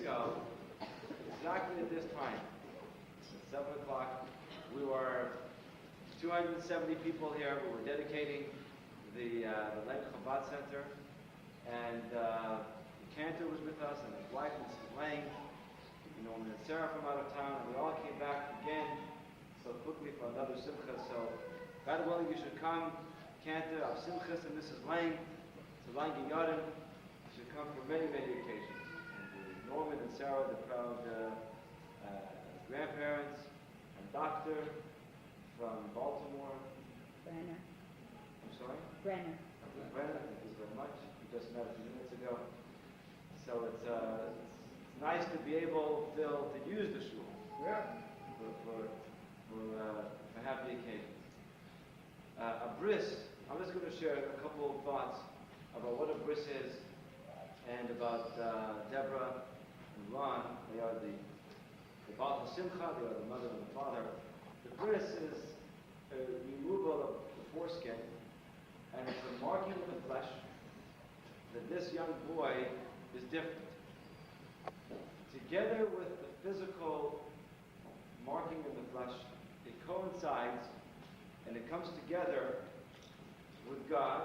ago, exactly at this time, at 7 o'clock, we were 270 people here. We were dedicating the Lake Chabad Center, and the cantor was with us, and his wife, Mrs. Lang, and Sarah from out of town, and we all came back again so quickly for another simcha. So, God willing, you should come, cantor of Simchas and Mrs. Lang, to Lang Yodim. You should come for many, many occasions. And Norman and Sarah, the proud grandparents, and Doctor from Baltimore. Brenner. I'm sorry? Brenner. Brenner, thank you very much. We just met a few minutes ago. So it's nice to be able, Phil, to use the shul for happy occasions. A bris, I'm just going to share a couple of thoughts about what a bris is and about Deborah and Ron. They are the Baal Simcha, they are the mother and the father. The bris is a removal of the foreskin, and it's a marking of the flesh that this young boy is different. Together with the physical marking of the flesh, it coincides and it comes together with God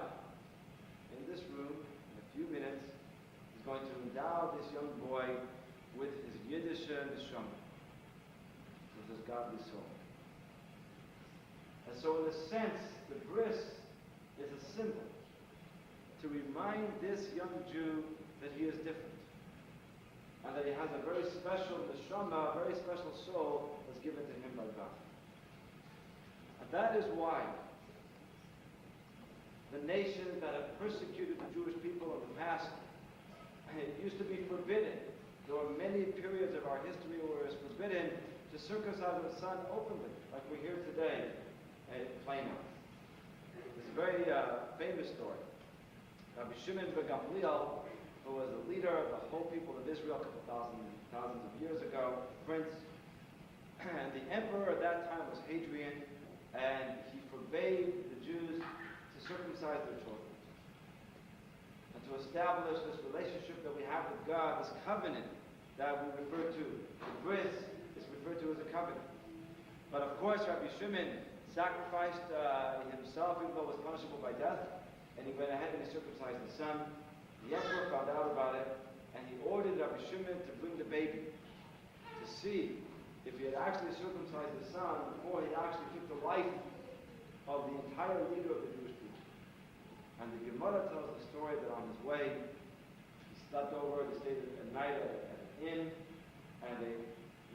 in this room in a few minutes. He's going to endow this young boy with his Yiddish neshama, with his godly soul. And so in a sense, the bris is a symbol to remind this young Jew that he is different, and that he has a very special neshama, a very special soul that's given to him by God. And that is why the nations that have persecuted the Jewish people in the past, it used to be forbidden. There were many periods of our history where it was forbidden to circumcise the son openly, like we hear today in Plano. It's a very famous story. Rabbi Shimon ben Gamliel, who was the leader of the whole people of Israel a couple thousands of years ago, prince, and the emperor at that time was Hadrian, and he forbade the Jews to circumcise their children and to establish this relationship that we have with God, this covenant that we refer to. The bris is referred to as a covenant. But of course, Rabbi Shimon sacrificed himself, even though it was punishable by death, and he went ahead and he circumcised the son. The emperor found out about it, and he ordered Rabbi Shimon to bring the baby to see if he had actually circumcised the son before he actually took the life of the entire leader of the Jewish people. And the Gemara tells the story that on his way, he slept over, he stayed a night at an inn, and they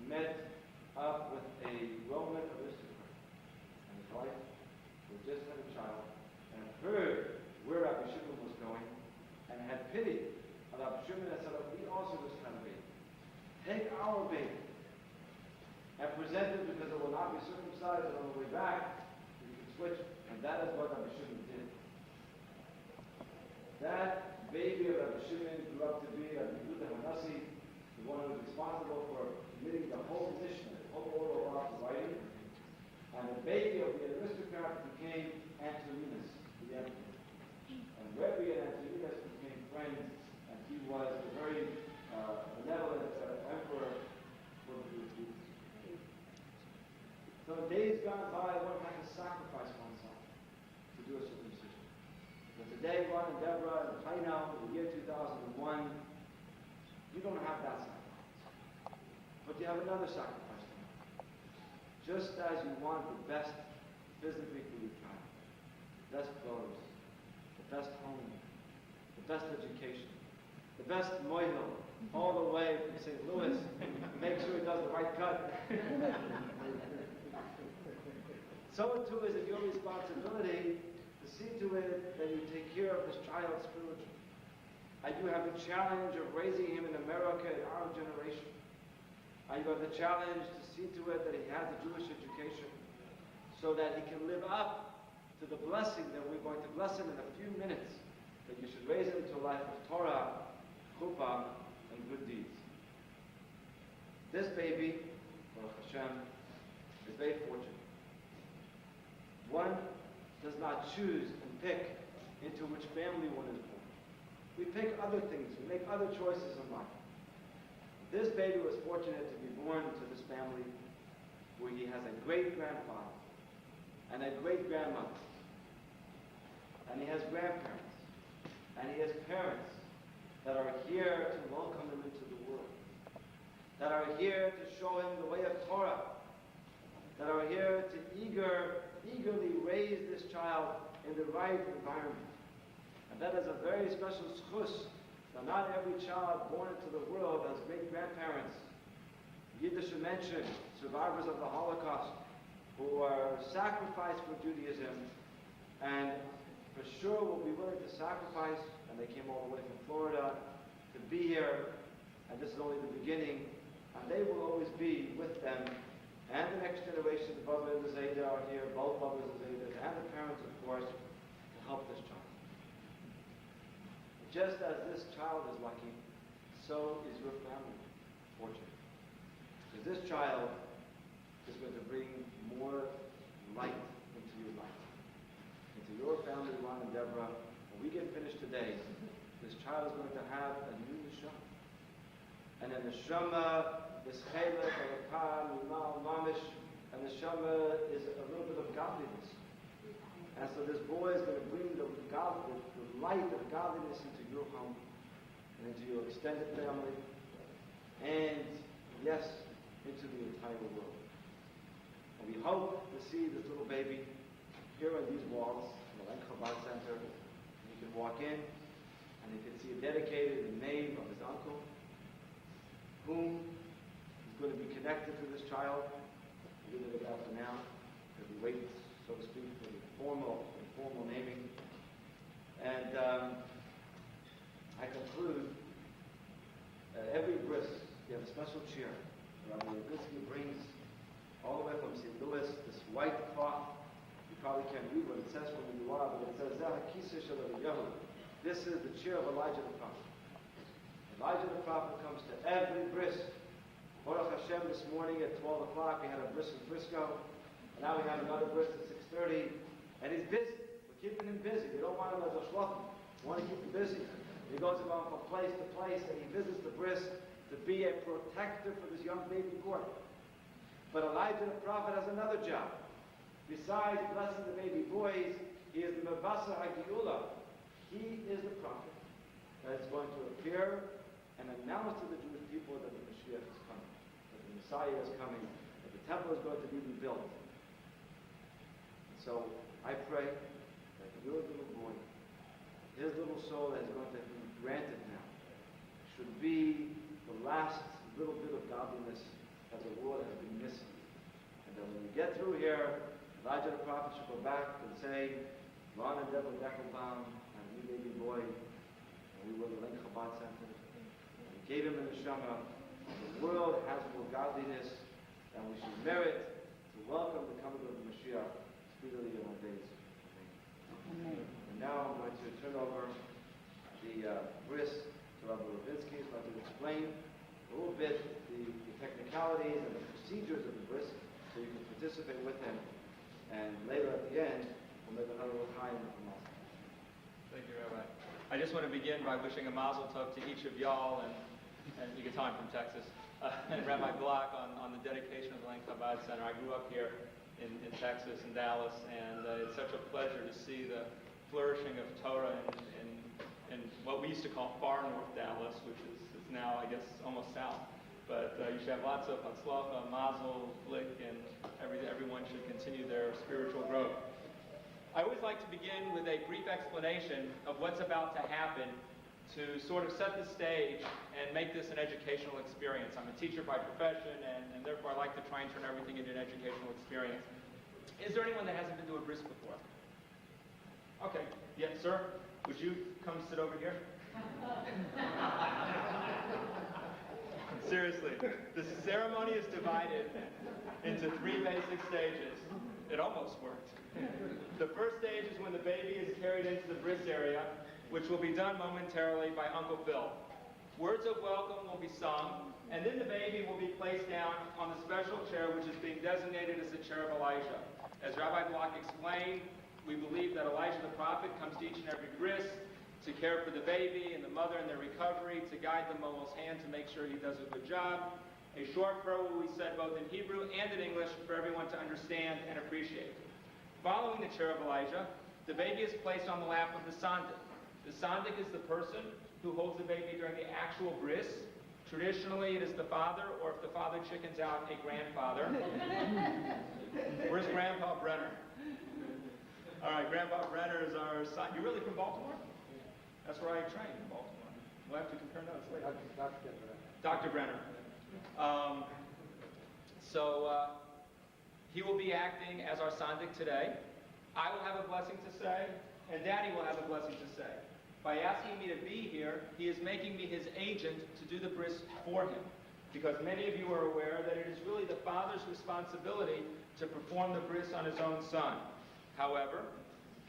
met up with a Roman aristocrat. And his wife, who had just had a child, and heard where Rabbi Shimon was going, and had pity on Rabbi Shimon and said, we also just had a baby. Take our baby and present it, because it will not be circumcised, and on the way back, you can switch. And that is what Rabbi Shimon did. That baby of Rabbi Shimon grew up to be Rabbi Yehuda Hanassi, the one who was responsible for committing the whole Mishnah, the whole oral law to writing. And the baby of the aristocrat became Antoninus, the emperor. And Rebbe and Antoninus became friends, and he was a very benevolent emperor for the Jewish people. So in days gone by, one had to sacrifice oneself to do a circumcision. But today, Ron and Deborah, and Plano, in the year 2001, you don't have that sacrifice. But you have another sacrifice to make. Just as you want the best physically for your child, the best clothes, the best home, the best education, the best moihel, all the way from St. Louis, make sure he does the right cut. So too is it your responsibility to see to it that you take care of this child spiritually. And you have the challenge of raising him in America in our generation. And you have the challenge to see to it that he has a Jewish education so that he can live up to the blessing that we're going to bless him in a few minutes. That you should raise him to a life of Torah, chuppah, and good deeds. This baby, Baruch Hashem, is very fortunate. One does not choose and pick into which family one is born. We pick other things. We make other choices in life. This baby was fortunate to be born to this family where he has a great-grandfather and a great-grandmother, and he has grandparents, and he has parents that are here to welcome him into the world, that are here to show him the way of Torah, that are here to eagerly raise this child in the right environment. And that is a very special schus, that not every child born into the world has great-grandparents. Yiddish mention survivors of the Holocaust who are sacrificed for Judaism and for sure will be willing to sacrifice, and they came all the way from Florida to be here, and this is only the beginning, and they will always be with them. And the next generation, the Baba and the Zayda are here, both Babas and Zaydas, and the parents, of course, to help this child. Just as this child is lucky, so is your family fortunate. Because this child is going to bring more light into your life, into your family, Ron and Deborah. When we get finished today, this child is going to have a new neshama. And a neshama is chelek, alakah, mimal, mamish, and neshama is a little bit of godliness. And so this boy is going to bring the light of godliness into your home and into your extended family, and yes, into the entire world. And we hope to see this little baby here on these walls in the Len Chabad Center. And you can walk in, and you can see a dedicated name of his uncle, whom is going to be connected to this child. We'll leave it at that for now, because we wait, so to speak, for the formal naming. And I conclude, every bris, you have a special chair. Rabbi Levitsky brings all the way from St. Louis this white cloth. You probably can't read what it says from where you are, but it says, this is the chair of Elijah the prophet. Elijah the prophet comes to every bris. Baruch Hashem, this morning at 12 o'clock, we had a bris in Frisco, and now we have another bris at 6:30, and he's busy. We're keeping him busy. We don't want him as a shlochim. We want to keep him busy. He goes around from place to place, and he visits the bris to be a protector for this young baby boy. But Elijah the prophet has another job. Besides blessing the baby boys, he is the Mavasa HaGeula. He is the prophet that is going to appear and announce to the Jewish people that the Mashiach is coming, that the Messiah is coming, that the temple is going to be rebuilt. And so I pray that your little boy, his little soul that is going to be granted now, should be the last little bit of godliness that the world has been missing. And that when we get through here, Elijah the prophet should go back and say, Ron and Deborah Deckelbaum, and you baby boy, and we were the Len Chabad Center. And we gave him a neshama. The world has more godliness, and we should merit to welcome the coming of the Mashiach speedily in our days. Amen. And now I'm going to turn over the bris to Rabbi Levitsky. He's going to explain a little bit the technicalities and the procedures of the bris, so you can participate with him. And later at the end, we'll make another little time for Mazel. Thank you, Rabbi. I just want to begin by wishing a Mazel Tov to each of y'all, and you can tell I'm from Texas, and Rabbi Block on the dedication of the Len Chabad Center. I grew up here in Texas, in Dallas, and it's such a pleasure to see the flourishing of Torah in what we used to call far north Dallas, which is now, I guess, almost south. But you should have lots of Hatzlacha, Mazel, Flick, and everyone should continue their spiritual growth. I always like to begin with a brief explanation of what's about to happen to sort of set the stage and make this an educational experience. I'm a teacher by profession, and therefore I like to try and turn everything into an educational experience. Is there anyone that hasn't been to a bris before? Okay. Yes, sir? Would you come sit over here? Seriously, the ceremony is divided into 3 basic stages. It almost worked. The first stage is when the baby is carried into the bris area, which will be done momentarily by Uncle Phil. Words of welcome will be sung, and then the baby will be placed down on the special chair which is being designated as the chair of Elijah. As Rabbi Block explained, we believe that Elijah the prophet comes to each and every bris to care for the baby and the mother in their recovery, to guide the Moel's hand to make sure he does a good job. A short prayer will be said both in Hebrew and in English for everyone to understand and appreciate. Following the chair of Elijah, the baby is placed on the lap of the sandik. The sandik is the person who holds the baby during the actual bris. Traditionally, it is the father, or if the father chickens out, a grandfather. Where's Grandpa Brenner? All right, Grandpa Brenner is our son. You're really from Baltimore? That's where I trained, in Baltimore. We'll have to compare notes later. Dr. Brenner. He will be acting as our sandik today. I will have a blessing to say, and Daddy will have a blessing to say. By asking me to be here, he is making me his agent to do the bris for him. Because many of you are aware that it is really the father's responsibility to perform the bris on his own son. However,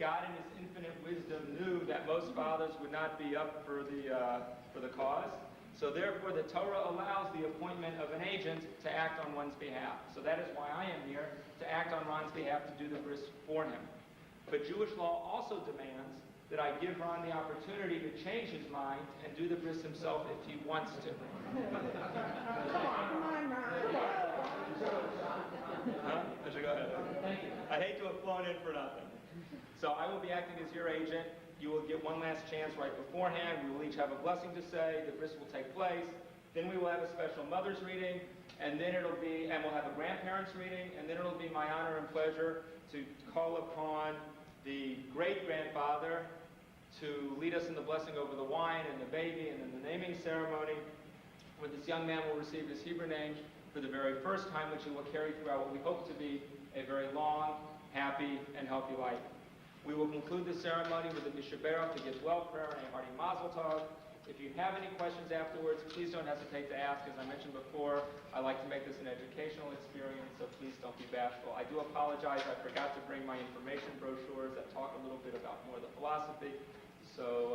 God in his infinite wisdom knew that most fathers would not be up for the cause. So therefore, the Torah allows the appointment of an agent to act on one's behalf. So that is why I am here, to act on Ron's behalf to do the bris for him. But Jewish law also demands that I give Ron the opportunity to change his mind and do the bris himself if he wants to. Huh? I should go ahead. Thank you. I hate to have flown in for nothing. So I will be acting as your agent. You will get one last chance right beforehand. We will each have a blessing to say. The bris will take place. Then we will have a special mother's reading, and then we'll have a grandparents' reading, and then it'll be my honor and pleasure to call upon the great-grandfather to lead us in the blessing over the wine and the baby and then the naming ceremony, where this young man will receive his Hebrew name for the very first time, which he will carry throughout what we hope to be a very long, happy, and healthy life. We will conclude the ceremony with a Mishaberach to get well prayer and a hearty Mazel Tov. If you have any questions afterwards, please don't hesitate to ask. As I mentioned before, I like to make this an educational experience, so please don't be bashful. I do apologize, I forgot to bring my information brochures that talk a little bit about more of the philosophy, so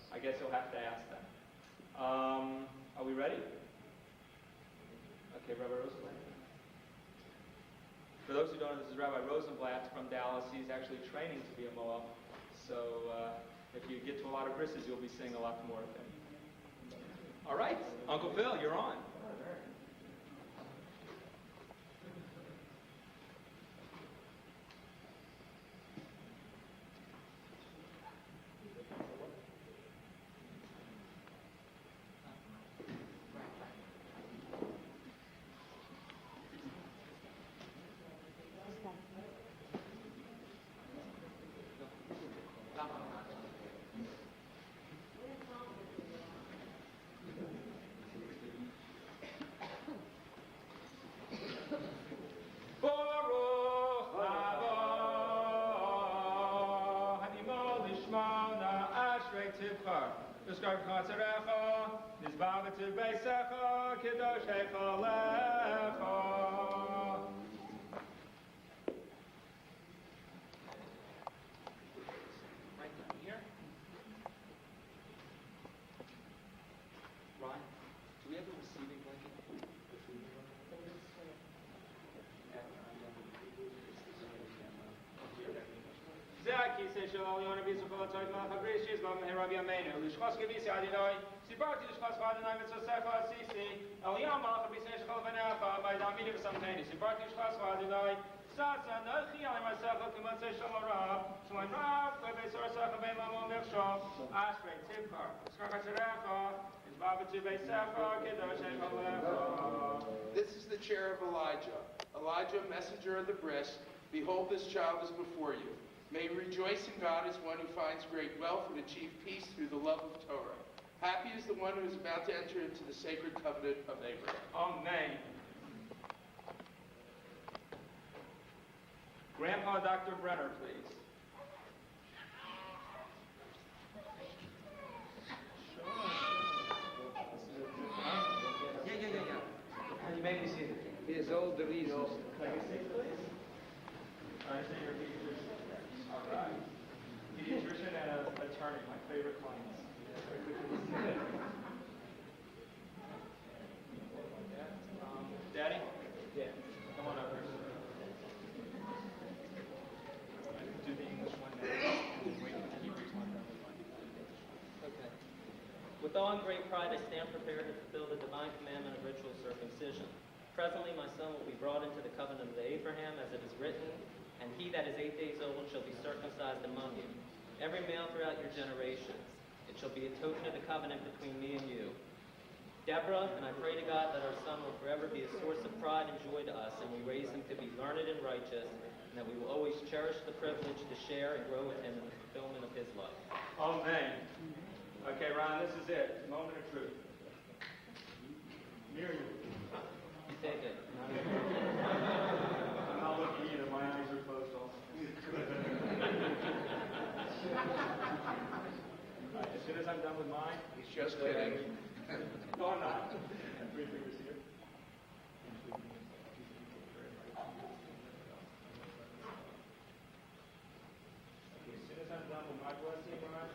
I guess you'll have to ask them. Are we ready? Okay, Rabbi Rosenblatt. For those who don't know, this is Rabbi Rosenblatt from Dallas. He's actually training to be a Moel. So if you get to a lot of brises, you'll be seeing a lot more of him. All right, Uncle Phil, you're on. This is the chair of Elijah. Elijah, messenger of the bris, behold, this child is before you. May you rejoice in God as one who finds great wealth and achieve peace through the love of Torah. Happy is the one who is about to enter into the sacred covenant of Abraham. Amen. Grandpa Dr. Brenner, please. Yeah. You may be seated. His old reasons. Can I get seated, please? I understand you're a pediatrician. All right. Pediatrician and an attorney, my favorite clients. Daddy? Yeah. Come on up here. Do the English one now. Wait for the Hebrews one. all in great pride, I stand prepared to fulfill the divine commandment of ritual circumcision. Presently, my son will be brought into the covenant of Abraham, as it is written, and he that is 8 days old shall be circumcised among you. Every male throughout your generations. It shall be a token of the covenant between me and you. Deborah, and I pray to God that our son will forever be a source of pride and joy to us, and we raise him to be learned and righteous, and that we will always cherish the privilege to share and grow with him in the fulfillment of his life. Amen. Okay, Ron, this is it. Moment of truth. Miriam. You take it. I'm not looking either. My eyes are closed also. All right, as soon as I'm done with mine. He's just kidding. No, I'm not. Three fingers here. Okay, as soon as I'm done with my blessing, Ron,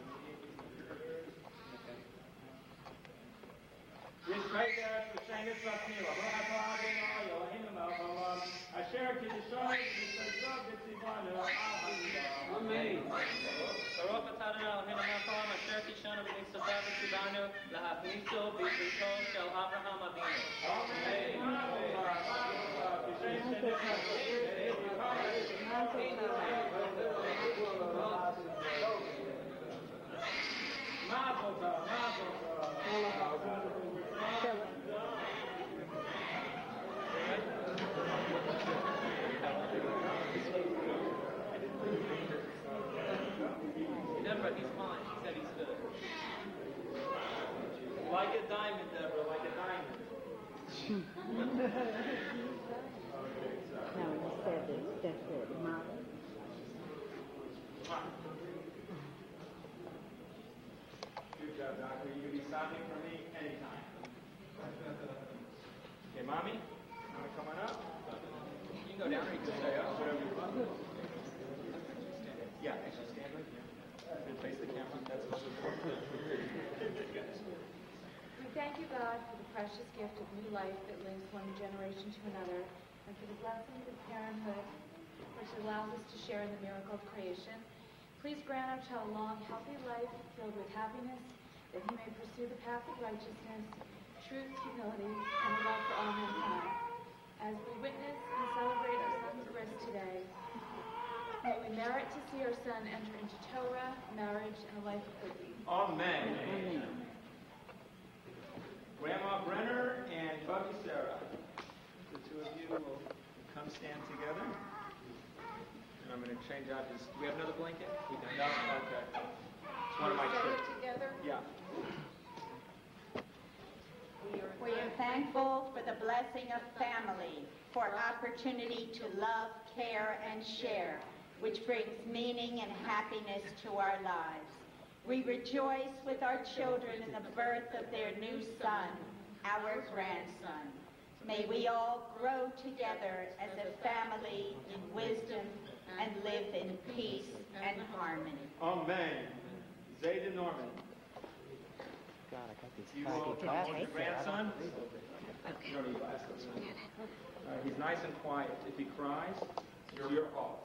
Yisrael, Shemis Latmila, Rahata Adonai, Elohim Melchalam, Asher Kiddushay, Yisrael, Yitzivanu, Amen. Baruch atah Adonai Eloheinu melech asher kishanu b'mitzvotav v'tzivanu lahakniso b'brito shel Avraham Avinu. Deborah, he's fine. He said he's good. Like a diamond, Deborah, like a diamond. No, he said that's it, mother. Good job, Doctor. You can be stopping for me anytime. Okay, Mommy? Mommy coming up? You can go down or you can stay up, whatever you want. Yeah, actually stand right here. And face the camera. That's most important. We thank you, God, for the precious gift of new life that links one generation to another, and for the blessings of parenthood, which allows us to share in the miracle of creation. Please grant our child a long, healthy life filled with happiness, that he may pursue the path of righteousness, truth, humility, and a love for all mankind. As we witness and celebrate our son's bris today, may we merit to see our son enter into Torah, marriage, and a life of good deeds. Amen. Amen. Grandma Brenner and Bubby Sarah. The two of you will come stand together. And I'm going to change out his... Do we have another blanket? We don't. No? Okay. It's one of my Say tricks. it together. Yeah. We are thankful for the blessing of family, for opportunity to love, care, and share, which brings meaning and happiness to our lives. We rejoice with our children in the birth of their new son, our grandson. May we all grow together as a family in wisdom and live in peace and harmony. Amen. Zayda Norman. You will come hold your grandson. You don't need glasses. He's nice and quiet. If he cries, it's your fault.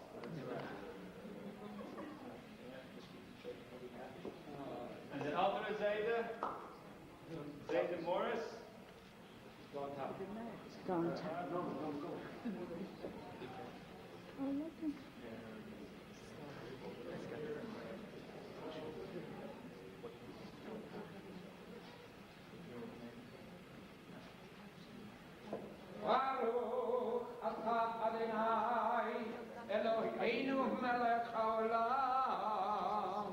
Is it Alter Zayda? Zayda Morris? Go on top. Go on top. Oh, listen. Baruch atah Adonai Eloheinu melech haolam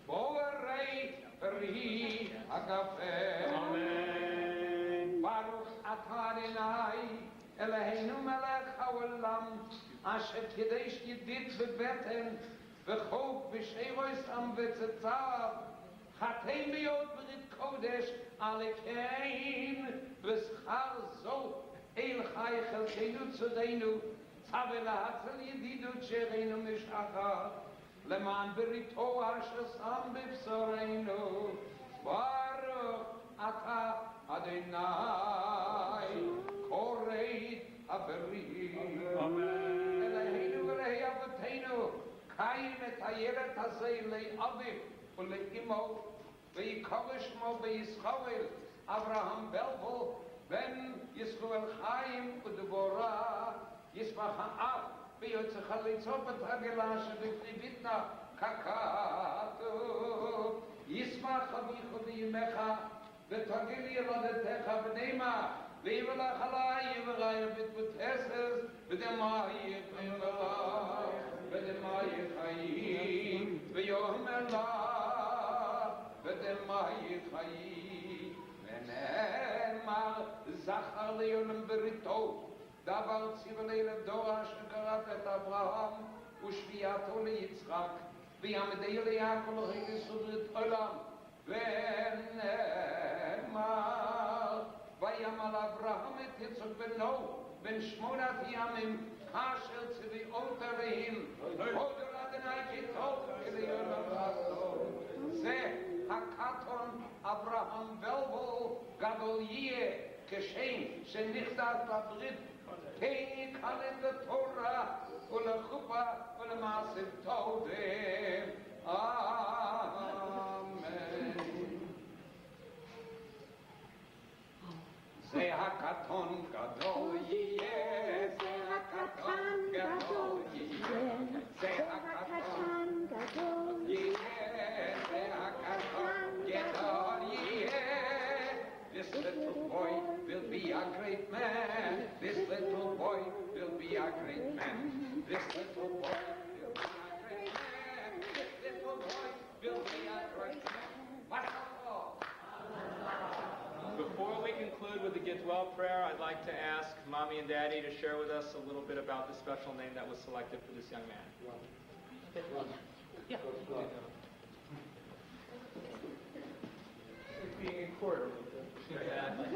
borei peri hagafen. Amen. Baruch atah Adonai Eloheinu melech haolam asher kidesh yedid bebeten v'chok b'sheiros am v'tzetzav chatem b'yod b'rit kodesh alekein v'schar zot El Chai Chelkeinu Tzodenu Tzave Lahatzal Yedidu Tzereinu Mishachar Leman Berito Asher Sam B'Bsoreinu Baruch Atah Adonai Korei Haberim Eloheinu Elei Avotenu Kaim Et Hayeret Hazei Le'aviv Ule'imo ויקורא שמו בישראל, אברהם בלבו, בן ישראל חיים ודבורה, ישמח האב, ויוצא חליצו בתרגלה שבקריביתנה קקתו, ישמח אביך וימך, ותרגל ילדתך בנימה, ויבלך עלי יבראי בתבוטסס, ודמי יפמלה, ודמי חיים, ויאמר לה, ודמי חיים, ונאמר זכר ליולם בריתו, דבר ציווה לדור אשר קראת את אברהם, ושביעתו ליצחק, ויעמדי ליעקב לסודרת עולם, ונאמר ויאמר אברהם את יצחק בנו בן 8 ימים כאשר צבאות עליהם הודו לאדוני כי טוב לעולם חסדו. זה הקטון אברהם בלבו גדול יהיה כשם שנכתב בברית תקלם לתורה ולחופה ולמעשה טובה. אמן. זה הקטון גדול יהיה, זה הקטון גדול יהיה, זה הקטון גדול יהיה, זה הקטון גדול יהיה. This little boy will be a great man. This little boy will be a great man. This little boy will be a great man. This little boy will be a great man. Wonderful. Before we conclude with the Get Well prayer, I'd like to ask Mommy and Daddy to share with us a little bit about the special name that was selected for this young man. Yeah. Being in court. Exactly.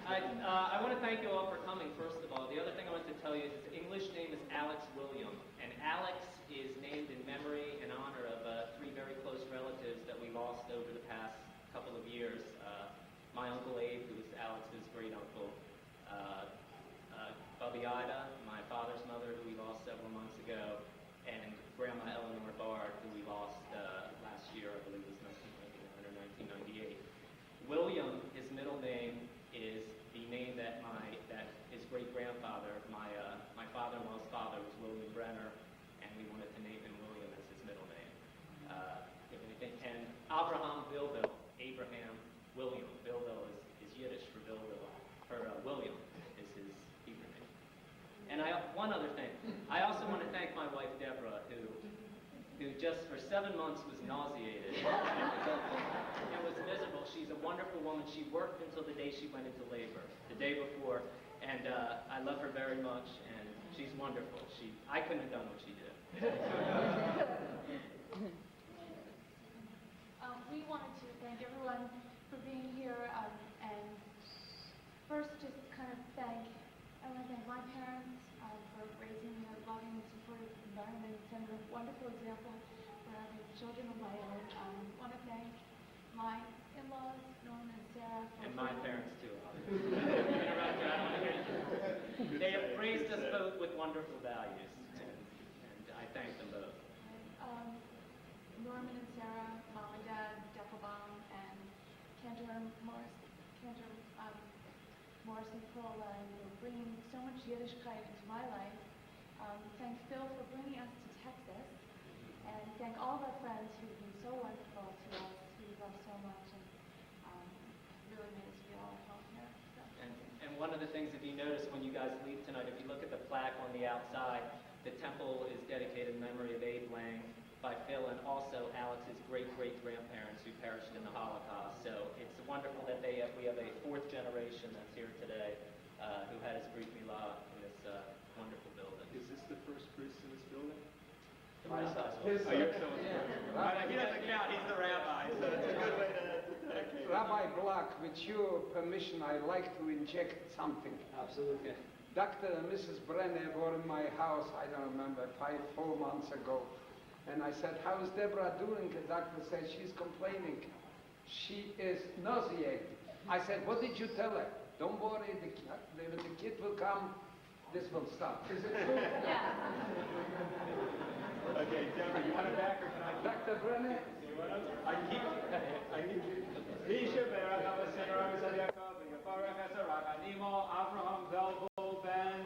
I want to thank you all for coming, first of all. The other thing I want to tell you is his English name is Alex William, and Alex is named in memory and honor of 3 very close relatives that we lost over the past couple of years. My Uncle Abe, who was Alex's great uncle, Bubby Ida, my father's mother, who we lost several months ago, and Grandma Eleanor Bard, who we lost last year, I believe it was 1999 or 1998. William, his middle name, is the name that his great-grandfather, my father-in-law's father, was William Brenner, and we wanted to name him William as his middle name. And Abraham Bilbil, Abraham William. Bilbil is Yiddish for William is his Hebrew name. And one other thing, I also want to thank my wife Deborah, who just for 7 months was nauseated. It was miserable. She's a wonderful woman. She worked until the day she went into labor, the day before, and I love her very much, and she's wonderful. I couldn't have done what she did. We wanted to thank everyone for being here, and first just kind of I want to thank my parents for raising me in a loving and supportive environment and setting a wonderful example for having children of my own. I want to thank my in-laws, Norman and Sarah. And my parents too. They have raised us both with wonderful values, and I thank them both. Norman and Sarah, Mom and Dad, Deckelbaum, and Kendra Morrison Prola, and bringing so much Yiddishkeit into my life. Thank Phil for bringing us to Texas, and thank all of our friends who've been so wonderful to us, who we love so much, and really made us feel at home here. So. And one of the things, if you notice when you guys leave tonight, if you look at the plaque on the outside, the temple is dedicated in memory of Abe Lang by Phil and also Alex's great-great-grandparents who perished in the Holocaust. So it's wonderful that we have a 4th generation that's here today who had his Brit Milah in this wonderful building. Is this the first priest in this building? My size. He doesn't count, he's the rabbi, so it's a good way to... Okay. Rabbi Black, with your permission, I'd like to inject something. Absolutely. Dr. and Mrs. Brenner were in my house, I don't remember, 4 months ago. And I said, how's Deborah doing? The doctor said, she's complaining. She is nauseated. I said, what did you tell her? Don't worry, the kid will come, this will stop. Is it true? Yeah. Okay, Deborah, you want it back or can I? Dr. Brenner? Lisha Berach Abasera Yaakov, Yafarach Esarach, Animo, Avraham, Velvol, Ben,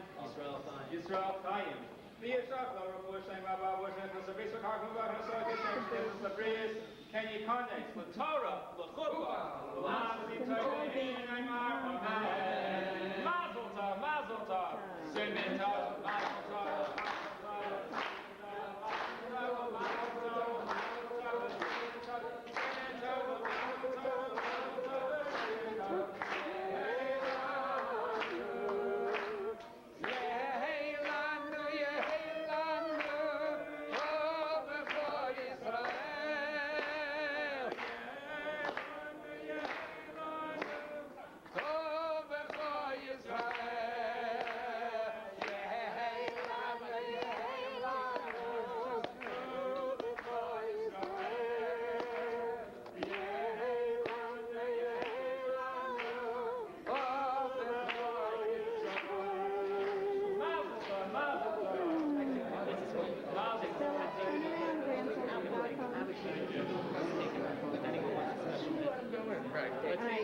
Yisrael Chaim. V'yisrach lo refuah Shem Rabba Voshem Chesavisa Karkova Chesavik Shem Shtezis Labrius Kenyi Konex LaTorah LaChupah L'Masi Torah Neymar Amen. Mazel Tov, Mazel Tov, Simin Tov, Mazel Tov, Mazel Tov, Mazel Tov.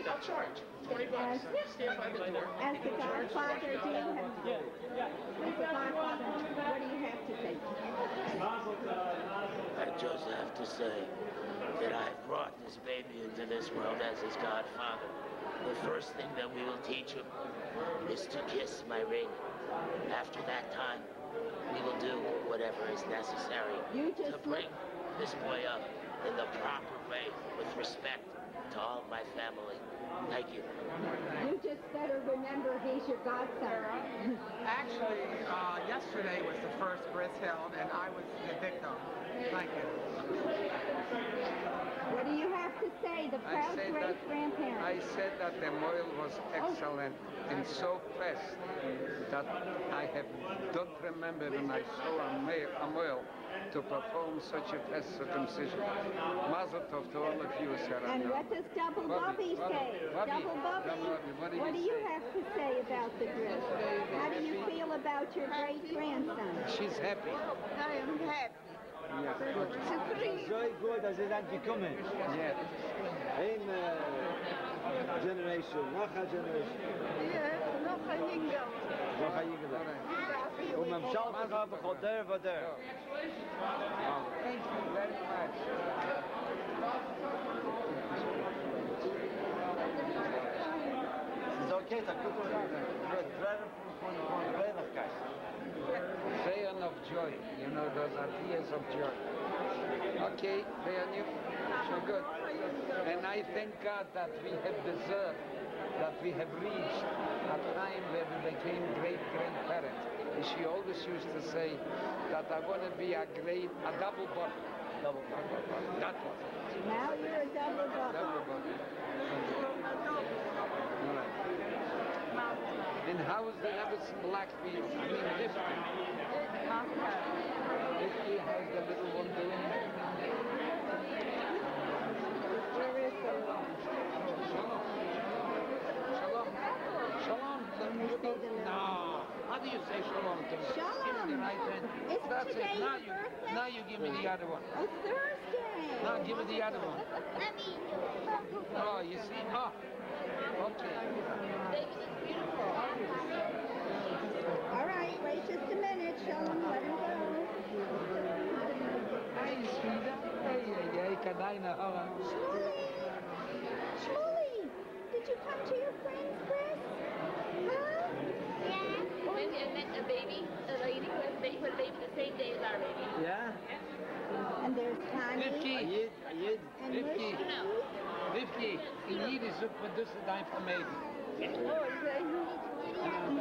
I'll charge $20. Stand by the door. As the Godfather, do you have, as the Godfather, what do you have to say? I just have to say that I brought this baby into this world as his godfather. The first thing that we will teach him is to kiss my ring. After that time, we will do whatever is necessary to bring this boy up in the proper way with respect to all my family. Thank you. You just better remember he's your godson. Actually, yesterday was the first bris held, and I was the victim. Thank you. What do you have to say, the proud great-grandparent? I said that the meal was excellent and so fast that I don't remember when I saw a meal to perform such a fast circumcision. Mazel tov to all of you, Sarah. And what does Double Bobby say? Double Bobby, what do you have to say about the dress? How do you feel about your great-grandson? She's happy. I am happy. Yeah. It's very good as it had becoming. Yeah. In generation, noch a generation. Yeah, noch a yingel. Noch a yingel. Und am Schalten haben wir von der, von der. Thank you very much. Es ist okay, da kommt man rein. Von Wenigkeit. Zion of joy, you know, those ideas of joy. Okay, they are new. So good. And I thank God that we have deserved, that we have reached a time where we became great-grandparents. And she always used to say that I want to be a double body. Double body. That was it. Now you're a double body. Double body. All right. And how is the Nevis Blackfield? I mean, 50. 50 has the little one doing it. Where is the Shalom. Shalom. Shalom. No. How do you say shalom to me? Shalom. Give me the right hand. Isn't That's today it. your birthday? Now you give me the other one. Oh, Thursday. Now give me the other one. Oh, you see? Oh. Okay. All right, wait just a minute, Shalom, let him go. Hi, sweetheart. Hey, Kadaina, how are you? Shmuley, did you come to your friend's bris? Huh? Yeah. When I met a baby, a lady who has a baby the same day as our baby. Yeah? And there's Connie. Rivki. And Rivki. Mushki. Rivki, in Yiddish zoekt men dus het eind van mij. Oh,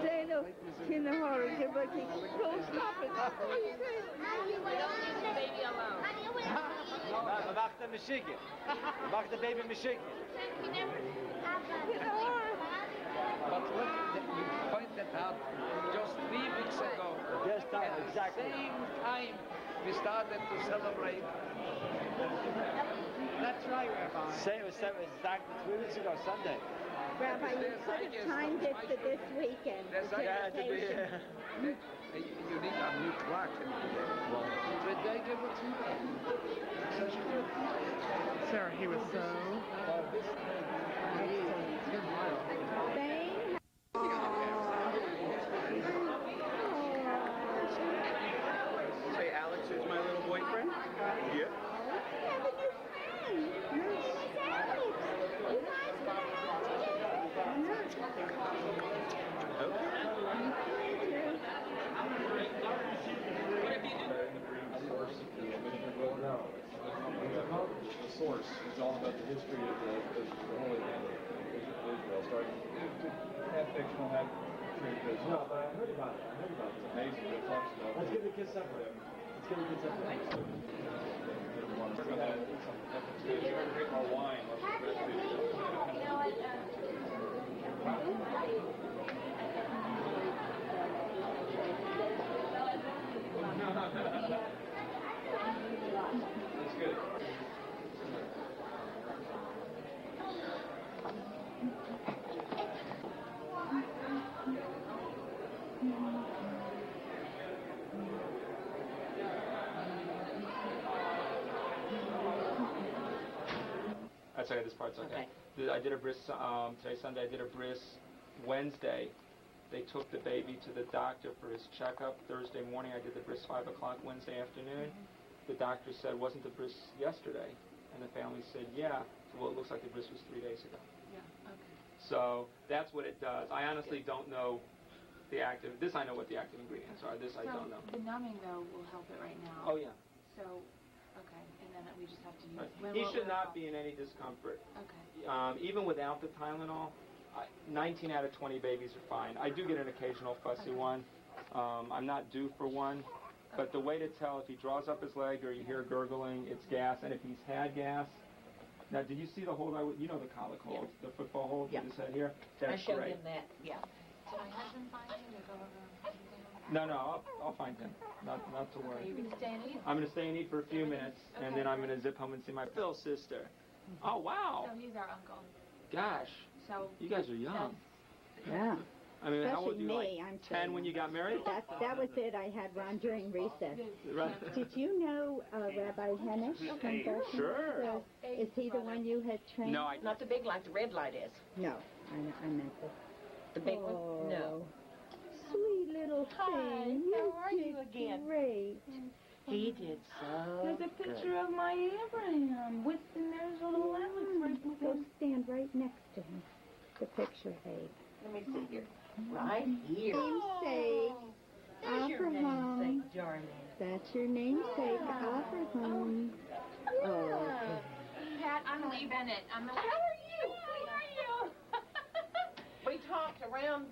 Zeno, kinderhoren, je wordt niet zo snappen. We don't leave the baby alone. We wachten met schikken. We wachten baby met schikken. But look, you pointed out just 3 weeks ago. Yes, time, exactly. At the same time, we started to celebrate. That's right, Rabbi. Same exactly 3 weeks ago, Sunday. Rabbi, you could have timed it for this weekend. There's the dedication. You need a new clock. Did they give it to you? Sir, he was so... Say, Alex is my little boyfriend? Yeah. The source is all about the history of the Holy Land of Israel, starting half fictional, half true. No, but I heard about it. It's amazing. It talks about. Let's get the kids separate. Let's get the kids separate. Drink more wine. That's good. That's okay, this part's okay. I did a bris, today's Sunday, I did a bris. Wednesday, they took the baby to the doctor for his checkup. Thursday morning, I did the bris 5 o'clock. Wednesday afternoon, the doctor said, wasn't the bris yesterday? And the family said, yeah. So, well, it looks like the bris was 3 days ago. Yeah, okay. So that's what it does. I honestly don't know the active, this I know what the active ingredients are. This I don't know. The numbing, though, will help it right now. Oh, yeah. So, okay, and then we just have to use... Right. He should not be in any discomfort. Okay. Even without the Tylenol, 19 out of 20 babies are fine. I do get an occasional fussy one. I'm not due for one. But the way to tell if he draws up his leg or you hear gurgling, it's gas. And if he's had gas, now did you see the hold? You know the colic hold, the football hold you just had here? That's I showed great. him that, yeah. Did my husband find him to go over? No, I'll find him. Not to worry. Are you going to stay and eat? I'm going to stay and eat for a few minutes, and then I'm going to zip home and see my Phil sister. Oh, wow. So he's our uncle. Gosh. So you guys are young. Yeah. I mean, how old Especially were you? me, Like I'm 10 when you got married? That was it. I had Ron during recess. Right. Did you know Rabbi Henish from Berkeley? Sure. Is he the one you had trained? No, Not the big like the red light is. No, I meant The big one? No. Sweet little thing. How are you did again? Great. He did so There's a picture of my Abraham with, and there's a little Alex. Go stand right next to him. The picture, babe. Let me see here. Right here. Namesake. There's your Abraham. namesake, darling. That's your namesake, Abraham. Oh, okay. Pat, I'm Lee Bennett. How are you? We talked around.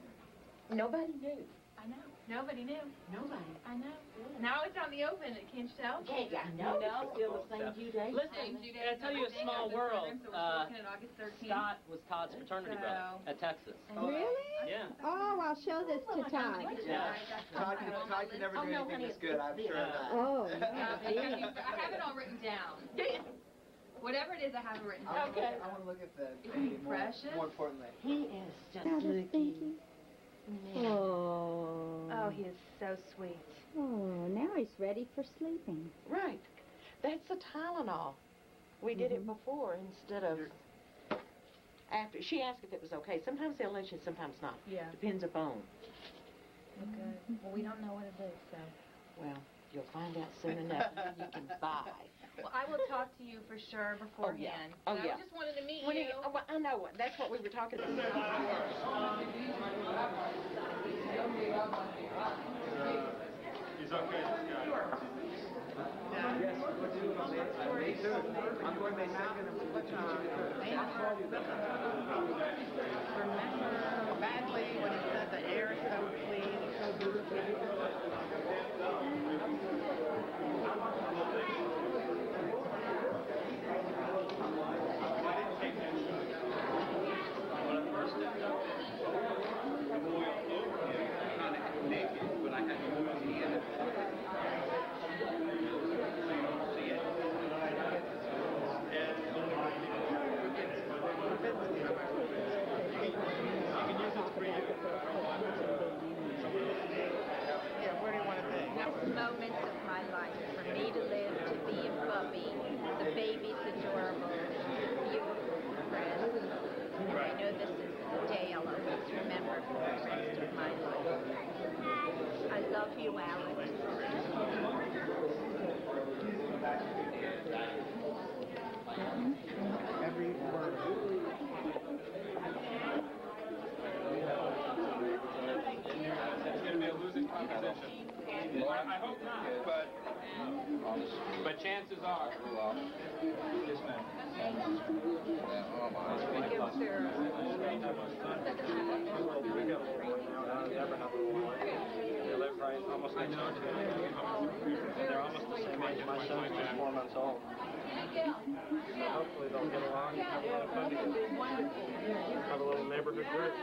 Nobody knew. I know. Nobody knew. Nobody. I know. Now it's on the open. Can't you tell? Yeah, I know. It's still the same due date. Listen, can I tell you a small world? Scott was Todd's fraternity brother at Texas. Really? Yeah. Oh, I'll show this to Todd. Yeah. Todd can never do anything this good, I'm sure of that. Oh, I have it all written down. Yeah. Whatever it is, I have it written down. Okay. I want to look at the Isn't he baby more importantly. He is just that is looking. thinking. Oh. Oh, he is so sweet. Oh, now he's ready for sleeping. Right. That's the Tylenol. We did it before instead of after. She asked if it was okay. Sometimes they'll let you, sometimes not. Yeah. Depends upon. Okay. Well, we don't know what it is, so. Well, you'll find out soon enough, and then you can buy. Well, I will talk to you for sure beforehand. Oh, But yeah. I just wanted to meet When you. well, I know what. That's what we were talking about. He's okay, this guy. Yes, what do you want to say? May 3rd. I'm going May 2nd. I'll call you. Remember badly when he said the air is so clean, it's so beautiful. moments of my life. For me to live, to be a puppy, the baby's adorable, beautiful, Chris. And I know this is a day I'll always remember for the rest of my life. I love you, Alex. Every word. It's going to be a losing proposition. I hope not, but chances are. Yes, ma'am. They live right almost next door to me. And they're almost the same age. My son's just 4 months old. So hopefully they'll get along and have a lot of fun together. Have a little neighborhood group.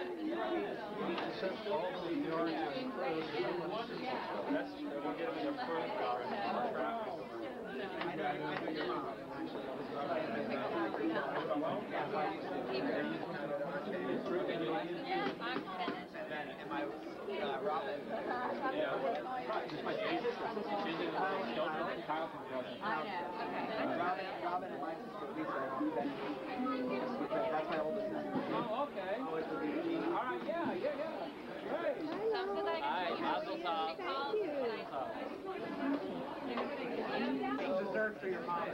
Since all the yards are enclosed, that's we'll get them in the front car and more traffic. I know your mom. Am I Robin? Yeah. My Jesus. Kyle from Georgia. I know. Okay. Robin and my sister Lisa. Because that's my oldest sister. Oh, okay. All right. Yeah. Great. Hi, Mazel tov. Dessert for your mom.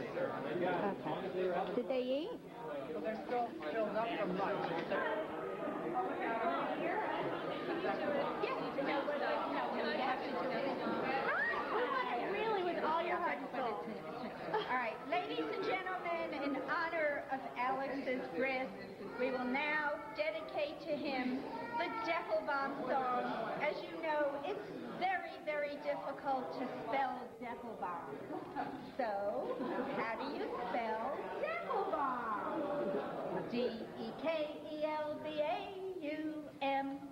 Did they eat? Well, they're still filled up from lunch. Really, with all your heart and soul. All right, ladies and gentlemen, in honor of Alex's bris, we will now dedicate to him the Deckelbaum song. As you know, it's very, very difficult to spell Deckelbaum. So, how do you spell Deckelbaum? D-E-K-E-L-B-A-U-M,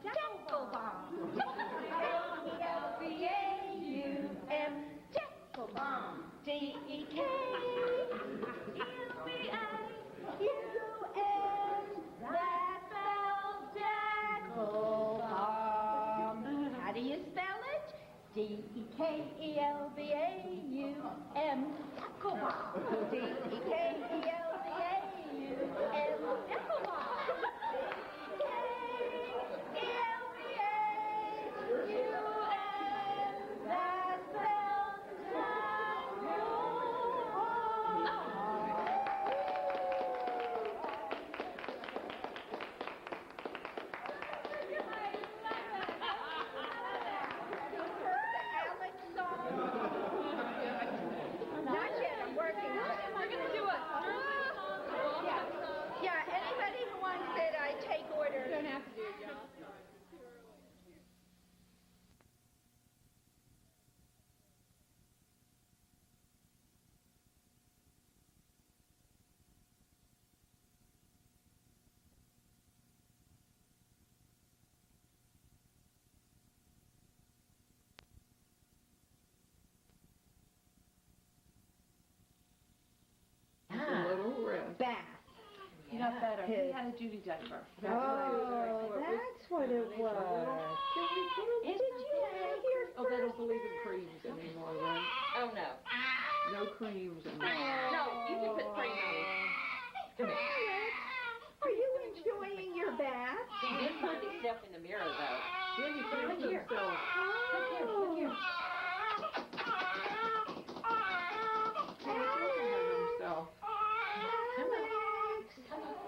Deckelbaum. D-E-K-E-L-B-A-U-M, Deckelbaum. D-E-K-E-L-B-A-U-M, that spells Deckelbaum. How do you spell it? D-E-K-E-L-B-A-U-M, Deckelbaum. D-E-K-E-L-B-A-U-M, Deckelbaum. Bath. You got better. He had a duty diaper. Oh, that's what it was. Did you have your Oh, they don't believe in creams anymore, right? Oh, no. No creams anymore. No, you can put cream on. Alex, are you enjoying your bath? He did put himself in the mirror, though. Yeah, he feels himself.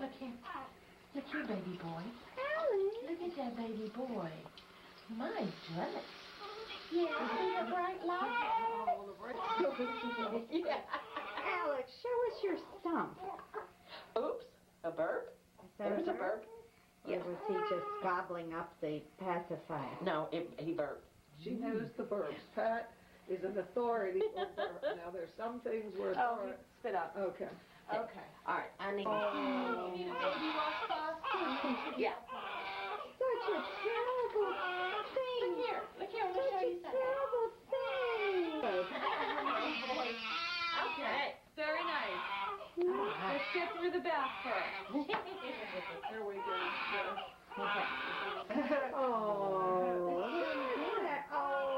Look here. Look here, baby boy. Alex. Look at that baby boy. My dress. Yeah, see the bright light? Yeah. Alex, show us your stump. Oops, a burp? There's a burp. Or was he just gobbling up the pacifier? No, he burped. She knows the burps. Pat is an authority on burp. Now, there's some things where Oh, spit up. Okay. Okay. All right, I need... Oh. You need a baby washcloth? Yeah. Such a terrible thing. Look here, let me show you something. Terrible thing. Okay. Very nice. Let's get through the bath first. There we go. Oh. Oh.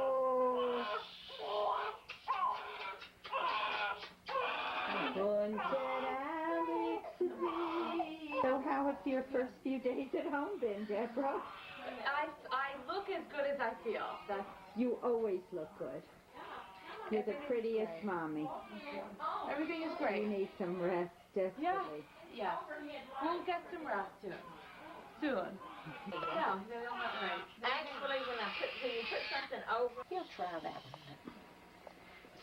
Deborah. I look as good as I feel. That's You always look good. You're the prettiest mommy. everything is great. You need some rest, desperately. Yeah. We'll get some rest soon. Soon. Yeah, they're not right. Actually, when you put something over. He'll try that.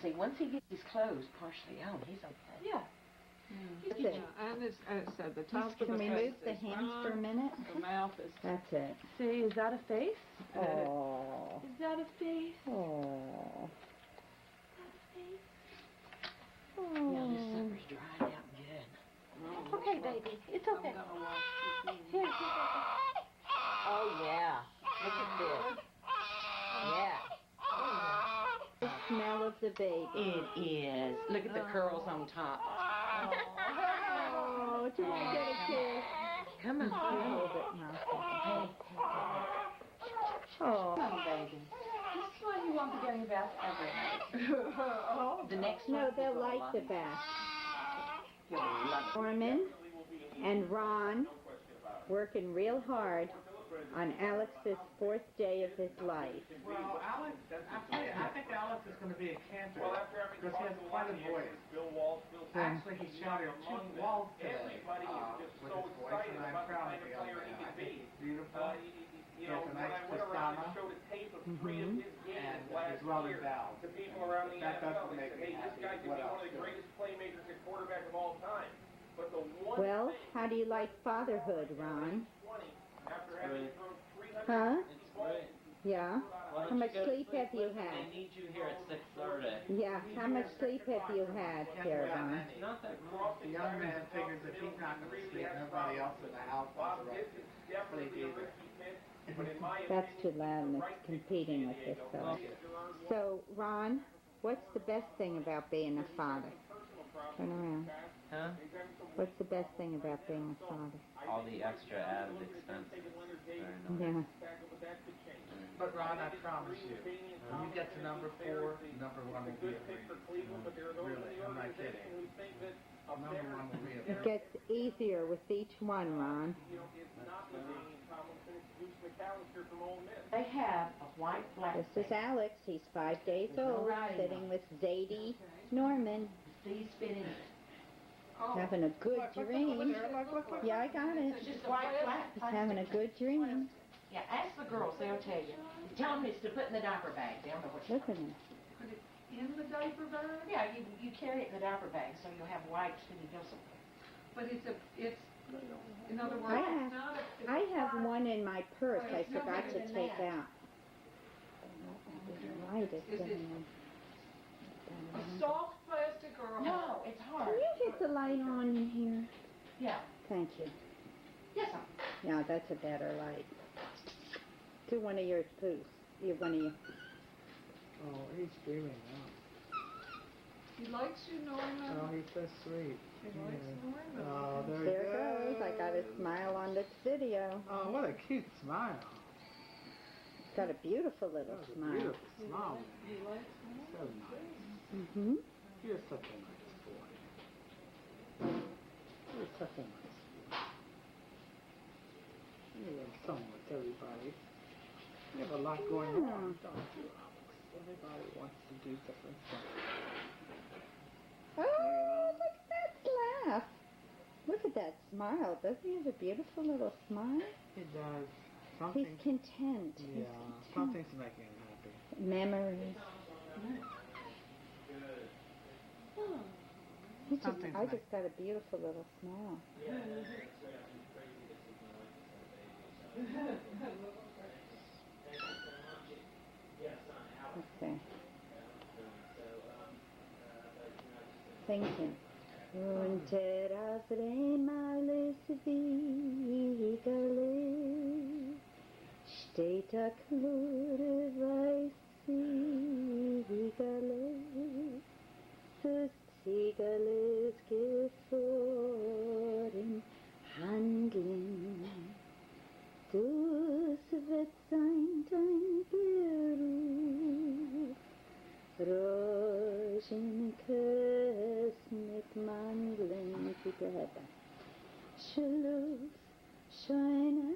See, once he gets his clothes partially on, he's okay. Yeah. Yeah, and as I said, the top of Can the we face move the is hands round, for a minute? the mouth is... That's it. See, is that a face? Oh. Is that a face? Oh. Yeah, this supper's dried out good. Okay, baby. It's okay. Here, here. Oh, yeah. Look at this. Yeah. The smell of the baby. It is. Look at the curls on top. Oh, do you want to get a kiss? Come on. Hold it, Mom. Oh. Come on, baby. This is why you want to get your bath every night. The next No, one they'll will like the love bath. it. You'll love it. Norman and Ron working real hard on Alex's 4th day of his life. Well, Alex, I think Alex is going to be a cancer because he has quite a voice. Actually, he shouted 2 walls today with his voice, and I'm proud of him. I think it's beautiful. He has a nice persona, and he's well endowed. That doesn't make me happy. What else? Well, how do you like fatherhood, Ron? Huh? Yeah? How much sleep have you had? They need you here at 6:30. Yeah, how much sleep have you had, Ron? Not that The young man figures if he's not going to sleep, nobody else in the house wants to sleep either. That's too loud and it's competing with this fellow. So, Ron, what's the best thing about being a father? Turn around. Huh? What's the best thing about being a father? All the extra added expenses. Yeah. But Ron, I promise you, when you get to number 4, number 1 will be a breeze. Really, I'm not kidding. Number 1 will be a It breeze. gets easier with each one, Ron. They have a white black This is Alex. He's 5 days old, sitting with Zadie Norman, These fit in. having a good dream. Yeah, I got it. It's just white flat. He's having a good dream. Yeah, ask the girls, they'll tell you. Tell them it's to put in the diaper bag. They don't know what you're Look at him. In the diaper bag? Yeah, you carry it in the diaper bag so you'll have wipes when you go somewhere. But it's, in other words, it's not a... I have one in my purse I forgot to take out. The light is Is it getting a soft plastic or a hard? No, it's hard. Can you get the light on in here? Yeah. Thank you. Yes, sir. Yeah, that's a better light. Do one of your poos. One of your... Oh, he's dreaming now. He likes you, Norman. Oh, he's so sweet. He likes Norman. Oh, there There he it goes. I got a smile on this video. Oh, what a cute smile. Got a beautiful little That was a smile. beautiful smile. He likes So Norman. nice. Mm-hmm. You're such a nice boy. You're such a nice boy. You have so much, everybody. You have a lot going on, don't you, Alex? Everybody wants to do different things. Oh, look at that laugh. Look at that smile. Doesn't he have a beautiful little smile? He does. He's Something, content. yeah, He's content. something's making him happy. Memories. Something's I just got a beautiful little smile. Okay. Thank you. Unter fremales vigale, steht a klure weiß Siegele, das Siegele ist gefahren, handeln. Das wird sein dein Beruf, Rosenkuss mit Mandeln together. Schluss, scheine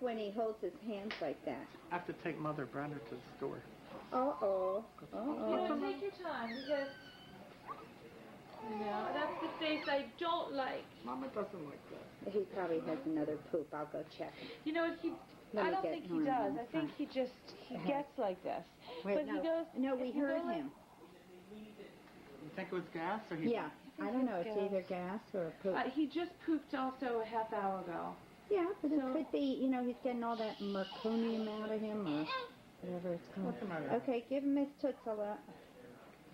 when he holds his hands like that. I have to take Mother Brenda to the store. Uh-oh. You Uh-oh. know, take your time because, you know, that's the face I don't like. Mama doesn't like that. He probably has another poop. I'll go check. You know what, Let I me don't get think he one. does. I think Fine. he gets like this. Wait, But no. he goes... No, we if you heard go like- him. You think it was gas or he? Yeah, I don't know. It's either gas or poop. He just pooped also a half hour ago. Yeah, but it So- could be, you know, he's getting all that merconium out of him or whatever it's called. What's the matter? Okay, give him his Toots a lot.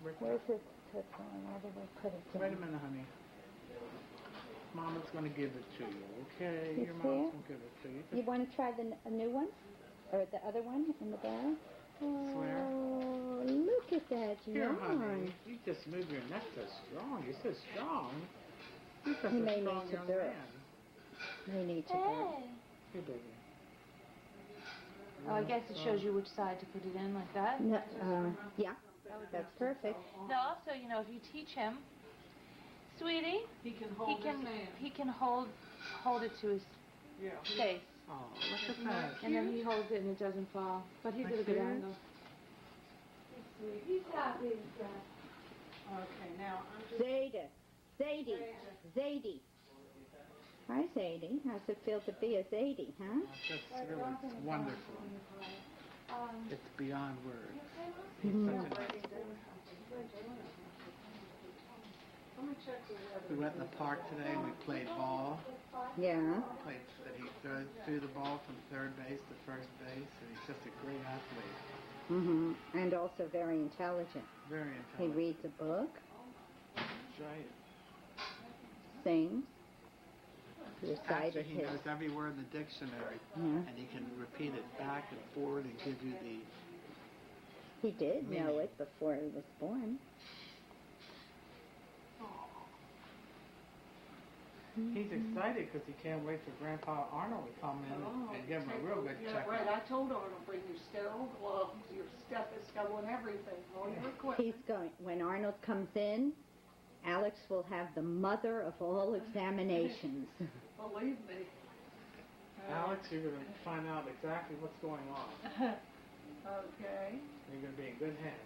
Where's Where's his Toots? Where did we put it? Wait a minute, honey. Mama's going to give it to you, okay? You Your see mom's it? going to give it to you. You want to try a new one? Or the other one in the barrel? Swear. Oh, look at that Here, yawn. honey. You just move your neck so strong. You're so strong. You're such He a may strong need to young burp. man. We need to go. Here, baby. Oh, I guess it shows you which side to put it in like that. No, yeah, that's perfect. Now also, you know, if you teach him, sweetie, He can hold his hand. he can hold it to his face. Oh, look at that. And then he holds it and it doesn't fall. But he's at a good Like angle. He's happy. Okay, now I'm just... Zadie. Hi, Zadie. How's it feel to be a Zadie, huh? That's really wonderful. It's beyond words. He's Mhm. such a nice boy. We went in the park today and we played ball. Yeah. And he threw the ball from third base to first base, and he's just a great athlete. Mhm. And also very intelligent. Very He intelligent. reads a book, That's right. sings. He recited Actually, he his. knows every word in the dictionary, Yeah. and he can repeat it back and forward and give you the... He did know Meaning. it before he was born. He's excited because he can't wait for Grandpa Arnold to come in and give him a real good Yeah, checkup. right. I told Arnold, bring your sterile gloves, your stethoscope, and everything, all your equipment. He's going. When Arnold comes in, Alex will have the mother of all examinations. Believe me. Alex, you're going to find out exactly what's going on. Okay. You're going to be in good hands.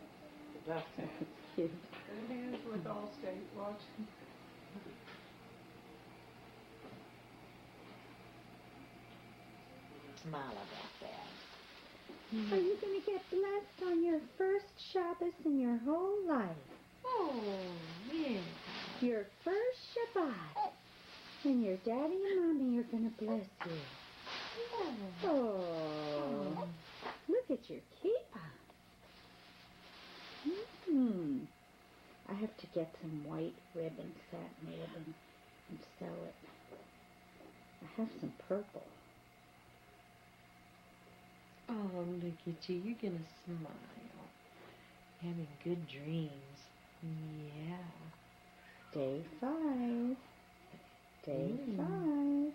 The best hands. Cute. Good hands with Allstate. Watch. Smile about that. Are you going to get blessed on your first Shabbos in your whole life? Oh, yeah. Your first Shabbat. And your daddy and mommy are going to bless you. Oh, look at your kippah. I have to get some white ribbon, satin ribbon, and sew it. I have some purple. Oh, look at you. You're going to smile. Having good dreams. Yeah. Day 5. Day 5. Ooh.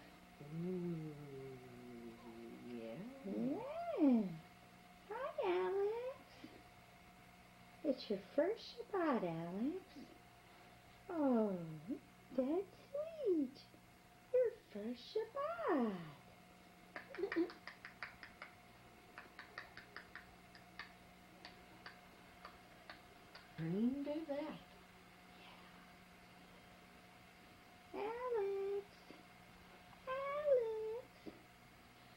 Yeah. Yeah. Hi, Alex. It's your first Shabbat, Alex. Oh, that's sweet. Your first Shabbat. Green do that. Alex. Alex.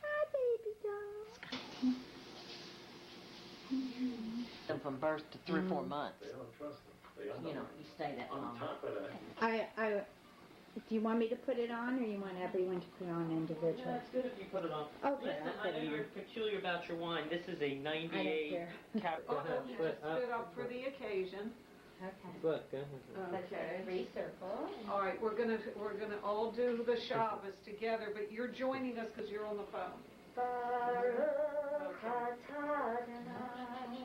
Hi, baby doll. Them from birth to 3 or 4 months. They don't trust them. You know, you stay that On long. top of that, Do you want me to put it on, or you want everyone to put it on individually? Yeah, it's good if you put it on. Okay, Listen, I'll put I it know on. you're peculiar about your wine. This is a 98 care. cap. Oh, you just stood up for the occasion. Okay. Okay. 3 circles. All right, we're gonna all do the Shabbos together, but you're joining us because you're on the phone. Baruch atah Adonai,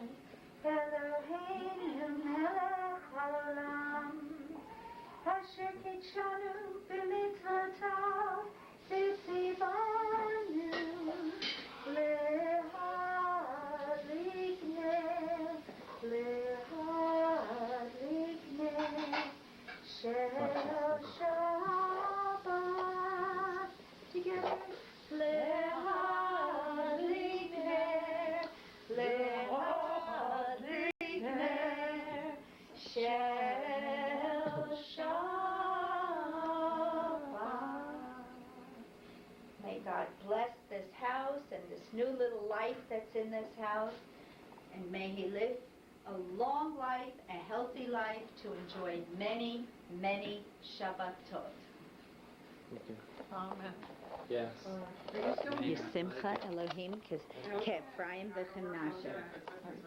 Eloheinu melech haolam, asher kitshanu b'mitzvotav, v'tzivanu lehadlik neh shel Shabbat. Together. Lehadlik bless this house and this new little life that's in this house. And may he live a long life, a healthy life, to enjoy many, many Shabbatot. Amen. Yes. Yisimcha Elohim K'Ephraim v'Chanasha.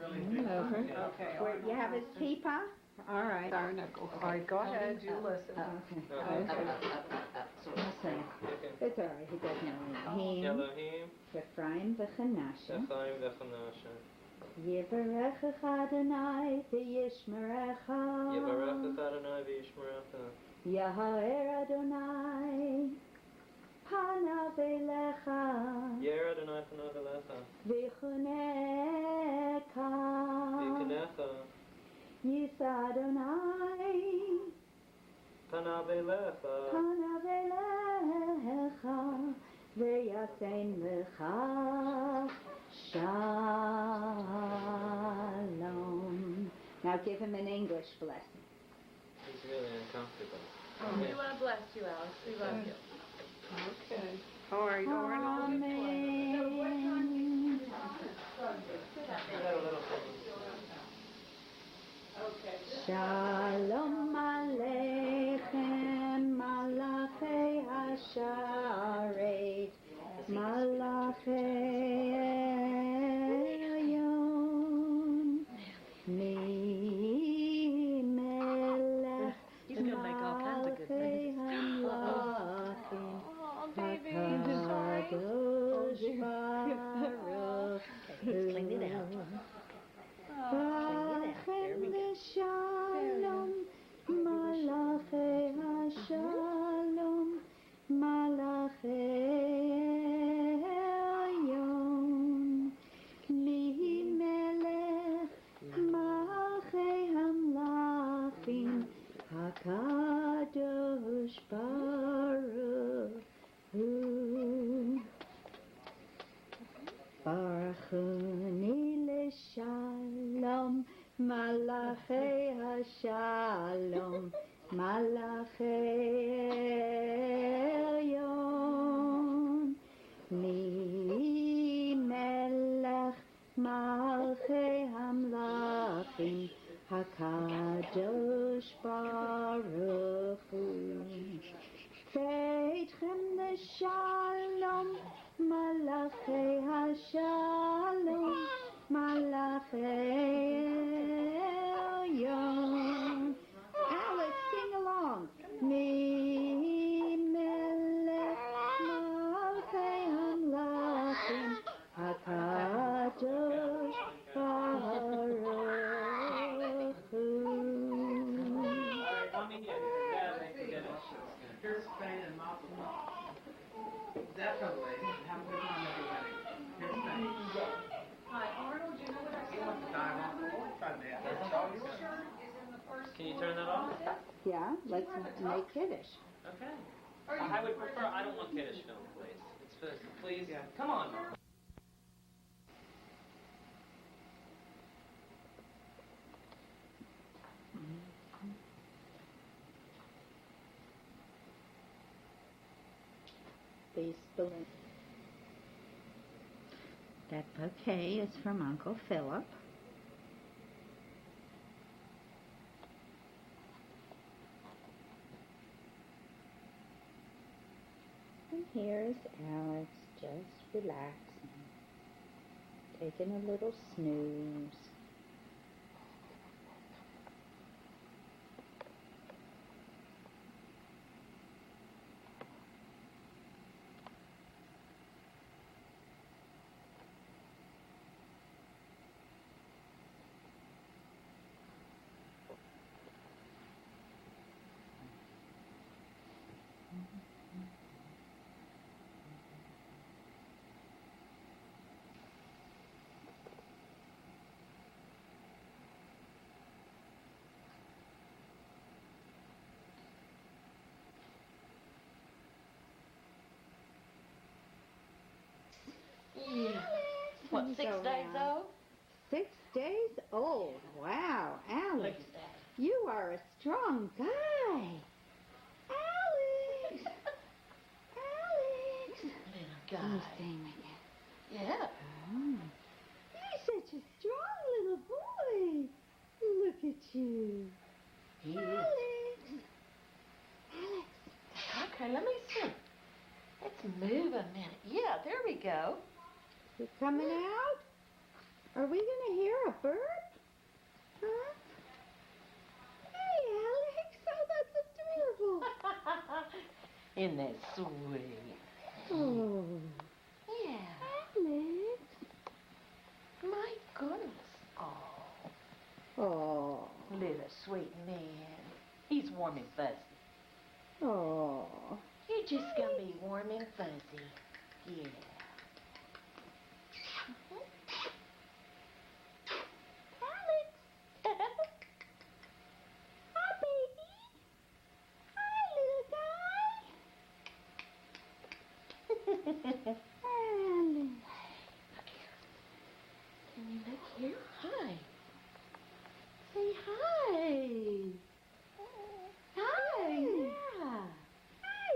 Over. Okay. Where you have his teapot? All right. Sorry, Nicole. All right, go ahead, you listen. Okay. Listen. It's all right. He doesn't know. Elohim, K'Ephraim v'Chanasha. Ephraim v'Chanasha. Yivarechecha Adonai v'yishmerecha. Yivarechecha Adonai v'yishmerecha. Yahaer Adonai panav elecha. Yahaer Adonai panav elecha. V'chunecha. V'chunecha. Yisa Adonai Panav elecha. panav elecha. V'yasein lecha shalom. Now give him an English blessing. He's really uncomfortable. We want to bless you, Alex. We love you. Okay. All right, Amen. Shalom Aleichem, Malachei Hasharet, Malachei Elyon, Melech, He's going to make all kinds of good things. He's cleaned it out. There we go. Shalom, Malachei Hashalom, Malachei Elyon, Limelech, Malachei Hamlachim, HaKadosh Baruch Hu. Baruchuni l'shalom, Malachei Hashalom, Malachei Elyon, Limelech, Malchei Hamlachim, HaKadosh Baruch Hu. Feitchem l'shalom, Malachei Hashalom, Malachei Elyon. Alex, sing along. Mimelech Malchei Hamlachim, HaKadosh Baruch Hu. Here's Spain and Malcolm. Definitely. Have a good time, everybody. Here's Spain. Hi, Arnold, you know what I He wants to dive off the wall. Try to dance. Can you turn that off? Yeah, let's make Kiddush. Okay. I would prefer, I don't want Kiddush film, please. Please, come on. Please believe. That bouquet is from Uncle Philip. And here's Alex just relaxing, taking a little snooze. What, 6 days old? 6 days old. Wow, Alex, you are a strong guy. Alex! Alex! Let guy. me sing again. Yeah. Oh. You're such a strong little boy. Look at you. He is. Alex. Okay, let me see. Let's move a minute. Yeah, there we go. You coming out? Are we going to hear a burp? Huh? Hey, Alex. Oh, that's adorable. Isn't that sweet? Oh. Yeah. Alex. My goodness. Oh, Oh. little sweet man. He's warm and fuzzy. Oh. You're just gonna be warm and fuzzy. Yeah. Alex. Hi, baby. Hi, little guy. Alex. Can you look here? Hi. Say hi. Hi. Yeah. Hi,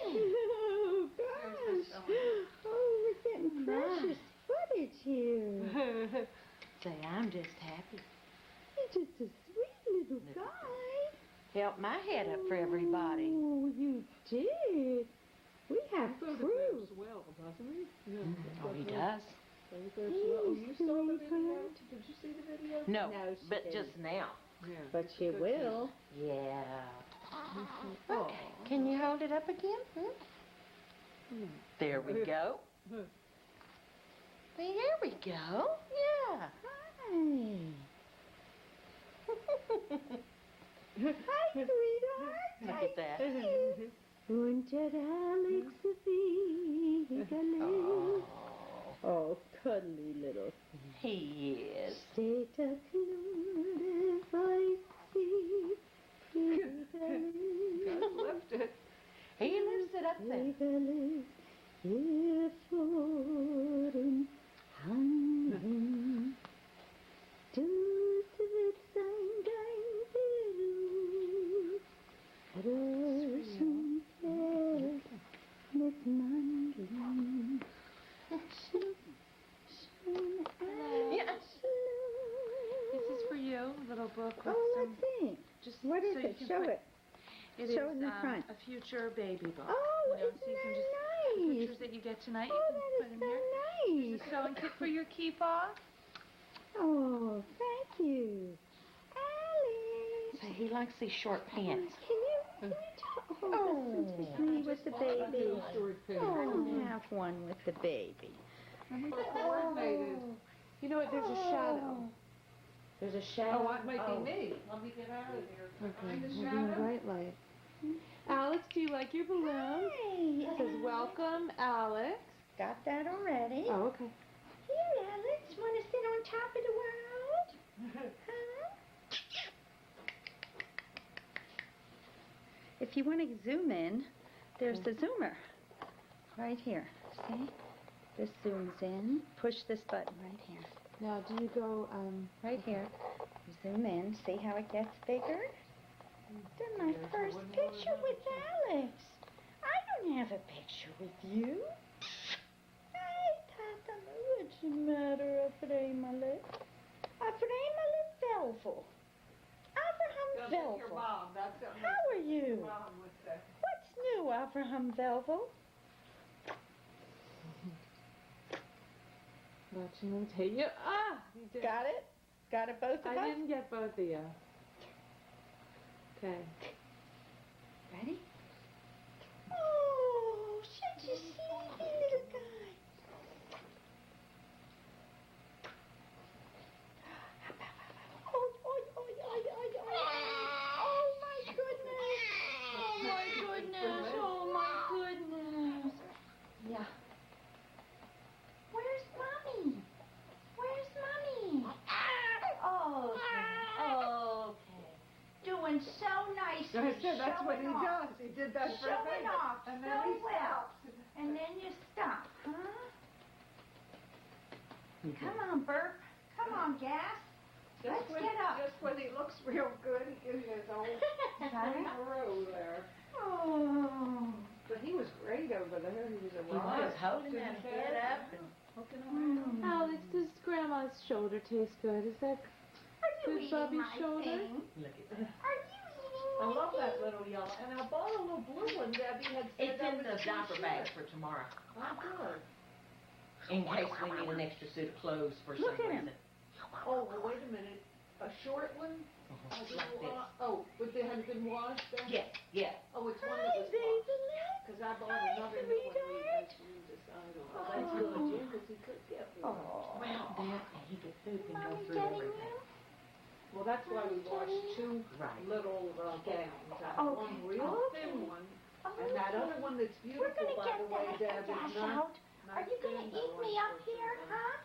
Alex. Oh, gosh. Oh, we're getting precious footage here. Say, I'm just happy. You're just a sweet little guy. Held my head up for everybody. Oh, you did. We have proof. Well, doesn't he? Yeah. Oh, he does? Oh, you saw the video? Did you see the video? No, No, she but didn't. just now. Yeah. But she will. Yeah. Okay. Can you hold it up again? There we go. There we go. Yeah. Hi. Hi, sweetheart. Look at that. Und Alex Oh, cuddly little thing. He is. Steht a Klude weiß sie, God left it. He lifts it up there. Hier voren hangen. Du wird sein dein Beruf. Rosen mit Mandeln. Yeah. This is for you, little book with Oh, some, let's see. just What is so it? you can Show put- it. It Show is in the front. a future baby book. Oh, you know, isn't so you can that just nice? pictures that you get tonight. Oh, you can that put is in so here. nice. There's a sewing kit for your key fob. Oh, thank you. Alex. So he likes these short pants. Can you talk? Oh, that's so sweet with the baby. Oh, have one with the baby. Coordinated. You know what? There's a shadow. There's a shadow. Oh, it might be me. Let me get out of here. Okay, Find the we'll do shadow. bright light. Alex, do you like your balloons? It says, welcome, Alex. Got that already. Oh, okay. Here, Alex. Want to sit on top of the world? Huh? If you want to zoom in, there's the zoomer. Right here. See? This zooms in. Push this button right here. Now, do you go, Right here. Zoom in. See how it gets bigger? Then my first picture with Alex. I don't have a picture with you. Hey, Tata, what's the matter, Afreemale? Afreemale Velvel. Abraham Your Velvel. mom. That's what How are you? your mom would say. What's new, Abraham Velvel? watching them take you. Ah! You did. Got it? Got it both of us? I didn't get both of you. Okay. Ready? Oh, such a sleepy little guy. Oh, oh my goodness. Oh my goodness. Oh my goodness. Yeah. Where's Mommy? Where's Mommy? Oh, okay. Doing so nice. I said that's what he does. He did that for Showing me. off And then so he well. And then you stop, huh? Come on, Burp. Come on, Gas. Let's get up. Just when he looks real good, he gives you his own Got it? row there. Oh. But he was great over there. He was a He was holding that head up and poking around. Alex, does Grandma's shoulder taste good? Is that good, Bubby's shoulder? Look at that. I love that little yellow. And I bought a little blue one Debbie had said It's that in was the diaper bag for tomorrow. Oh, good. In case we need an extra suit of clothes for some Look at him. reason. Oh, well, wait a minute. A short one? Like this. Oh, but they hadn't been washed then? Yeah, yeah. Oh, it's one that was washed. Because I bought another new one we had to decide on. Oh, that's good, Jim, because he could get one. Well, then he could poop and go through everything. Well, that's why we washed two little gowns. I have one real thin one, and that other one that's beautiful, by the way, Deb, is not. Are you gonna eat me up here, huh?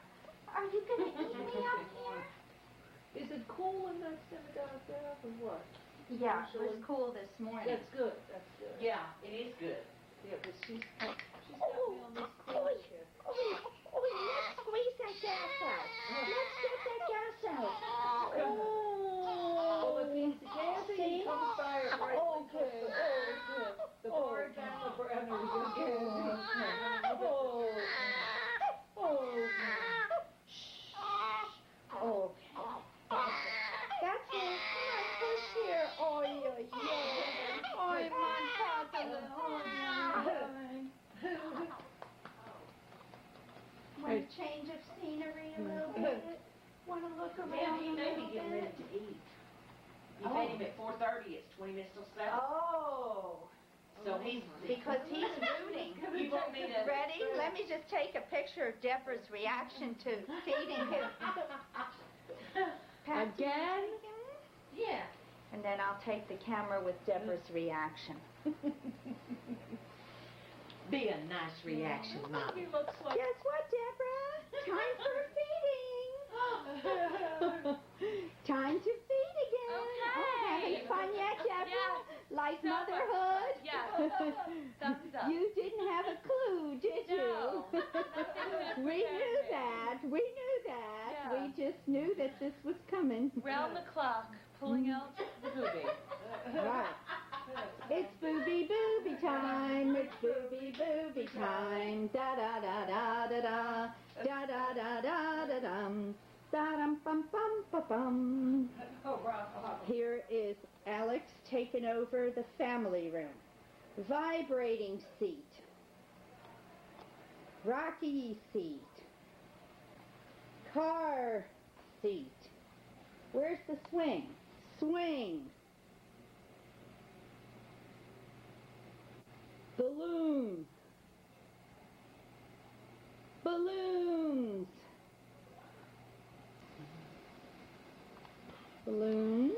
Are you gonna eat me up here? Is it cool in that synagogue, Deb, or what? Yeah, it was cool this morning. That's good, that's good. Yeah, it is good. Yeah, but she's got me on this thing here. Let's squeeze that gas out. Let's get that gas out. Well, if he's gassing, he comes by it right. Okay. The bar down the burner, we can get it. Oh. That's it. Push here. Oi, oi, oi. Oi, man, Papa. Want a change of scenery a little bit? Want to look around Yeah, he a may be little getting bit? ready to eat. You paid him at 4:30, it's 20 minutes till 7. Oh. So he's... Because he's rooting. You want me to... Ready? Let me just take a picture of Deborah's reaction to feeding him. Again? Yeah. And then I'll take the camera with Deborah's reaction. Be a nice reaction, Mom. Guess what, Deborah? Time for feeding. Time to feed again. Okay. Having fun yet, Deborah? Yeah. Like So far. motherhood? Yeah. Thumbs up. You didn't have a clue, did No. you? We knew that. We knew that. Yeah. We just knew that this was coming. Round the clock, pulling out the booby. Right. It's booby time. It's booby time. Da da da da da da. Da da da da da dum. Da dum bum bum ba bum. Here is Alex taking over the family room. Vibrating seat. Rocky seat. Car seat. Where's the swing? Swing. Balloon. Balloons. Balloons.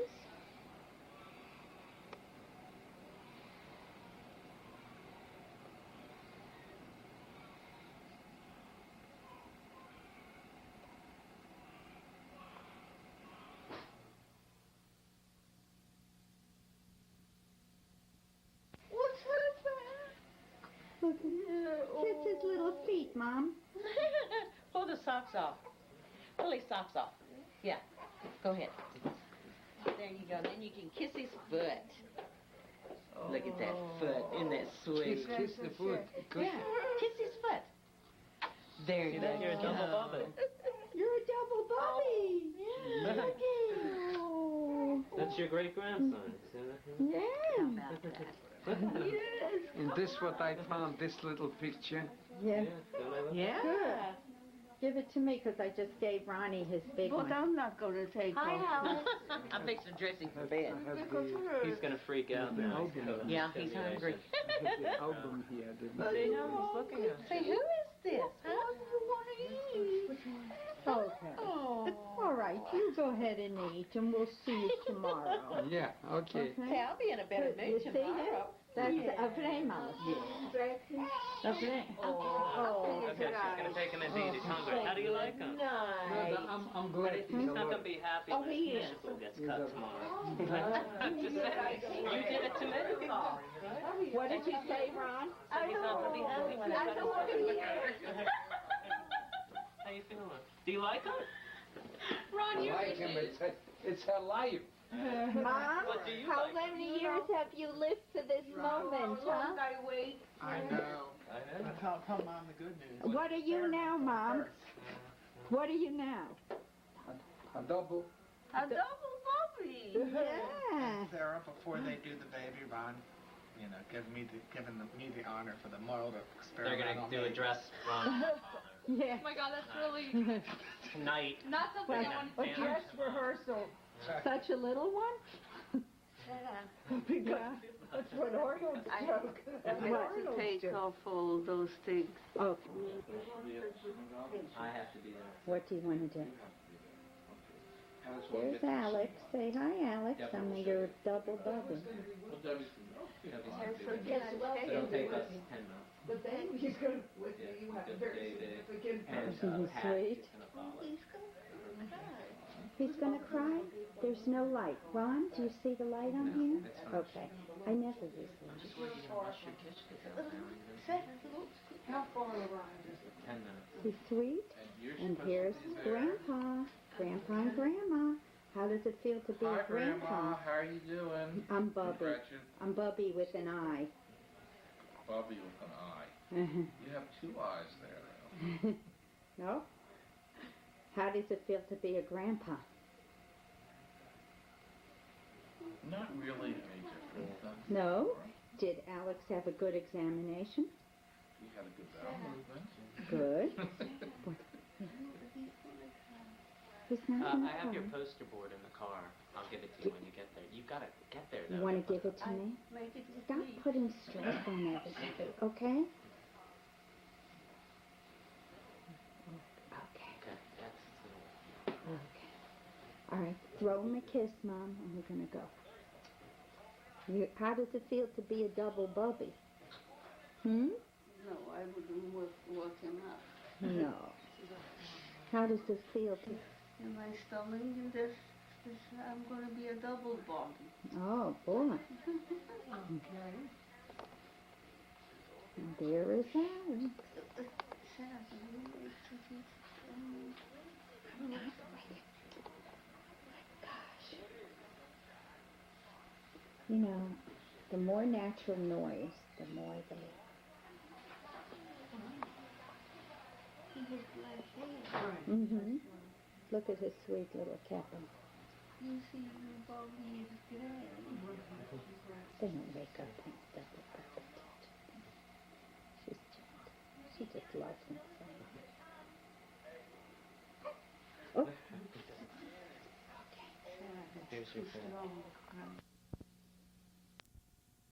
What's that? Look, kiss his little feet, Mom. Pull the socks off. Pull his socks off. Yeah. Go ahead. There you go. Then you can kiss his foot. Look at that foot. Isn't that sweet? Kiss the foot. Yeah. Kiss his foot. There you go. You're a double Bobby. You're a double Bobby. Yeah. Look at you. That's your great grandson. Yeah. And this what I found, this little picture. Yeah. Yeah. Good. Give it to me because I just gave Ronnie his big one. I'm not going to take Hi, Alex. I'm fixing dressing for bed. He's gonna freak out now. Yeah, he's hungry. I have the album here. Say, he's looking at. Say, who is this? Huh? Okay. All right, you go ahead and eat, and we'll see you tomorrow. Yeah, okay. Hey, I'll be in a better You mood see tomorrow. That's Avremos. Oh, Okay, she's gonna take him and eat. He's hungry. How do you like him? Nice. I'm glad He's not gonna be happy Oh, when he his is. musical gets cut tomorrow. I'm just saying. You did it to me. what did you say, Ron? So he's not gonna be happy when they cut his musical. How you feeling? Do you like him? Ron, I you like him. It's her life. Mom, What do you how like? many years have you lived for this moment, huh? I know. But tell Mom the good news. What are you now, Mom? What are you now? A double. A double puppy. Yeah. Sarah, before they do the baby run, you know, giving me the honor for the moral They're experimental. gonna do a dress run Yeah. Oh my God, that's really tonight. not something I want to A dress rehearsal. Such a little one? Because that's what Arnold's joke. That's Arnold's joke. off all those things. Okay. I have to be there. What do you want to do? There's Alex. Say hi, Alex. I'm your double bubble. It'll take us 10 minutes. The baby's going with you. You have a very significant Isn't he sweet? He's gonna cry? There's no light. Ron, do you see the light on here? Okay. I never use light. How far around is it? 10 minutes. He's sweet. And here's Grandpa. Grandpa and Grandma. How does it feel to be Hi, a grandpa? Grandma. How are you doing? I'm Bubby. Gretchen. I'm Bubby with an eye. Bubby with an eye. You have two eyes there, though. No? How does it feel to be a grandpa? Not really any different. No? Did Alex have a good examination? You had a good bowel movement. Good. He's not gonna I have your cry. poster board in the car. I'll give it to you when you get there. You've got to get there, though. You want to give it to me? Stop putting stress on everything, okay? Okay. Okay, that's Okay. All right. Throw him a kiss, Mom, and we're gonna go. How does it feel to be a double Bubby? Hmm? No, I wouldn't work him up. No. How does this feel to? In my stomach, and this I'm going to be a double body. Oh boy. And there is Alex. You know, the more natural noise, the more they. Mm-hmm. Look at his sweet little capo. You see, Bobby is great. They don't wake up and double puppet. She just loves him so much. Oh. Okay. Here's your phone.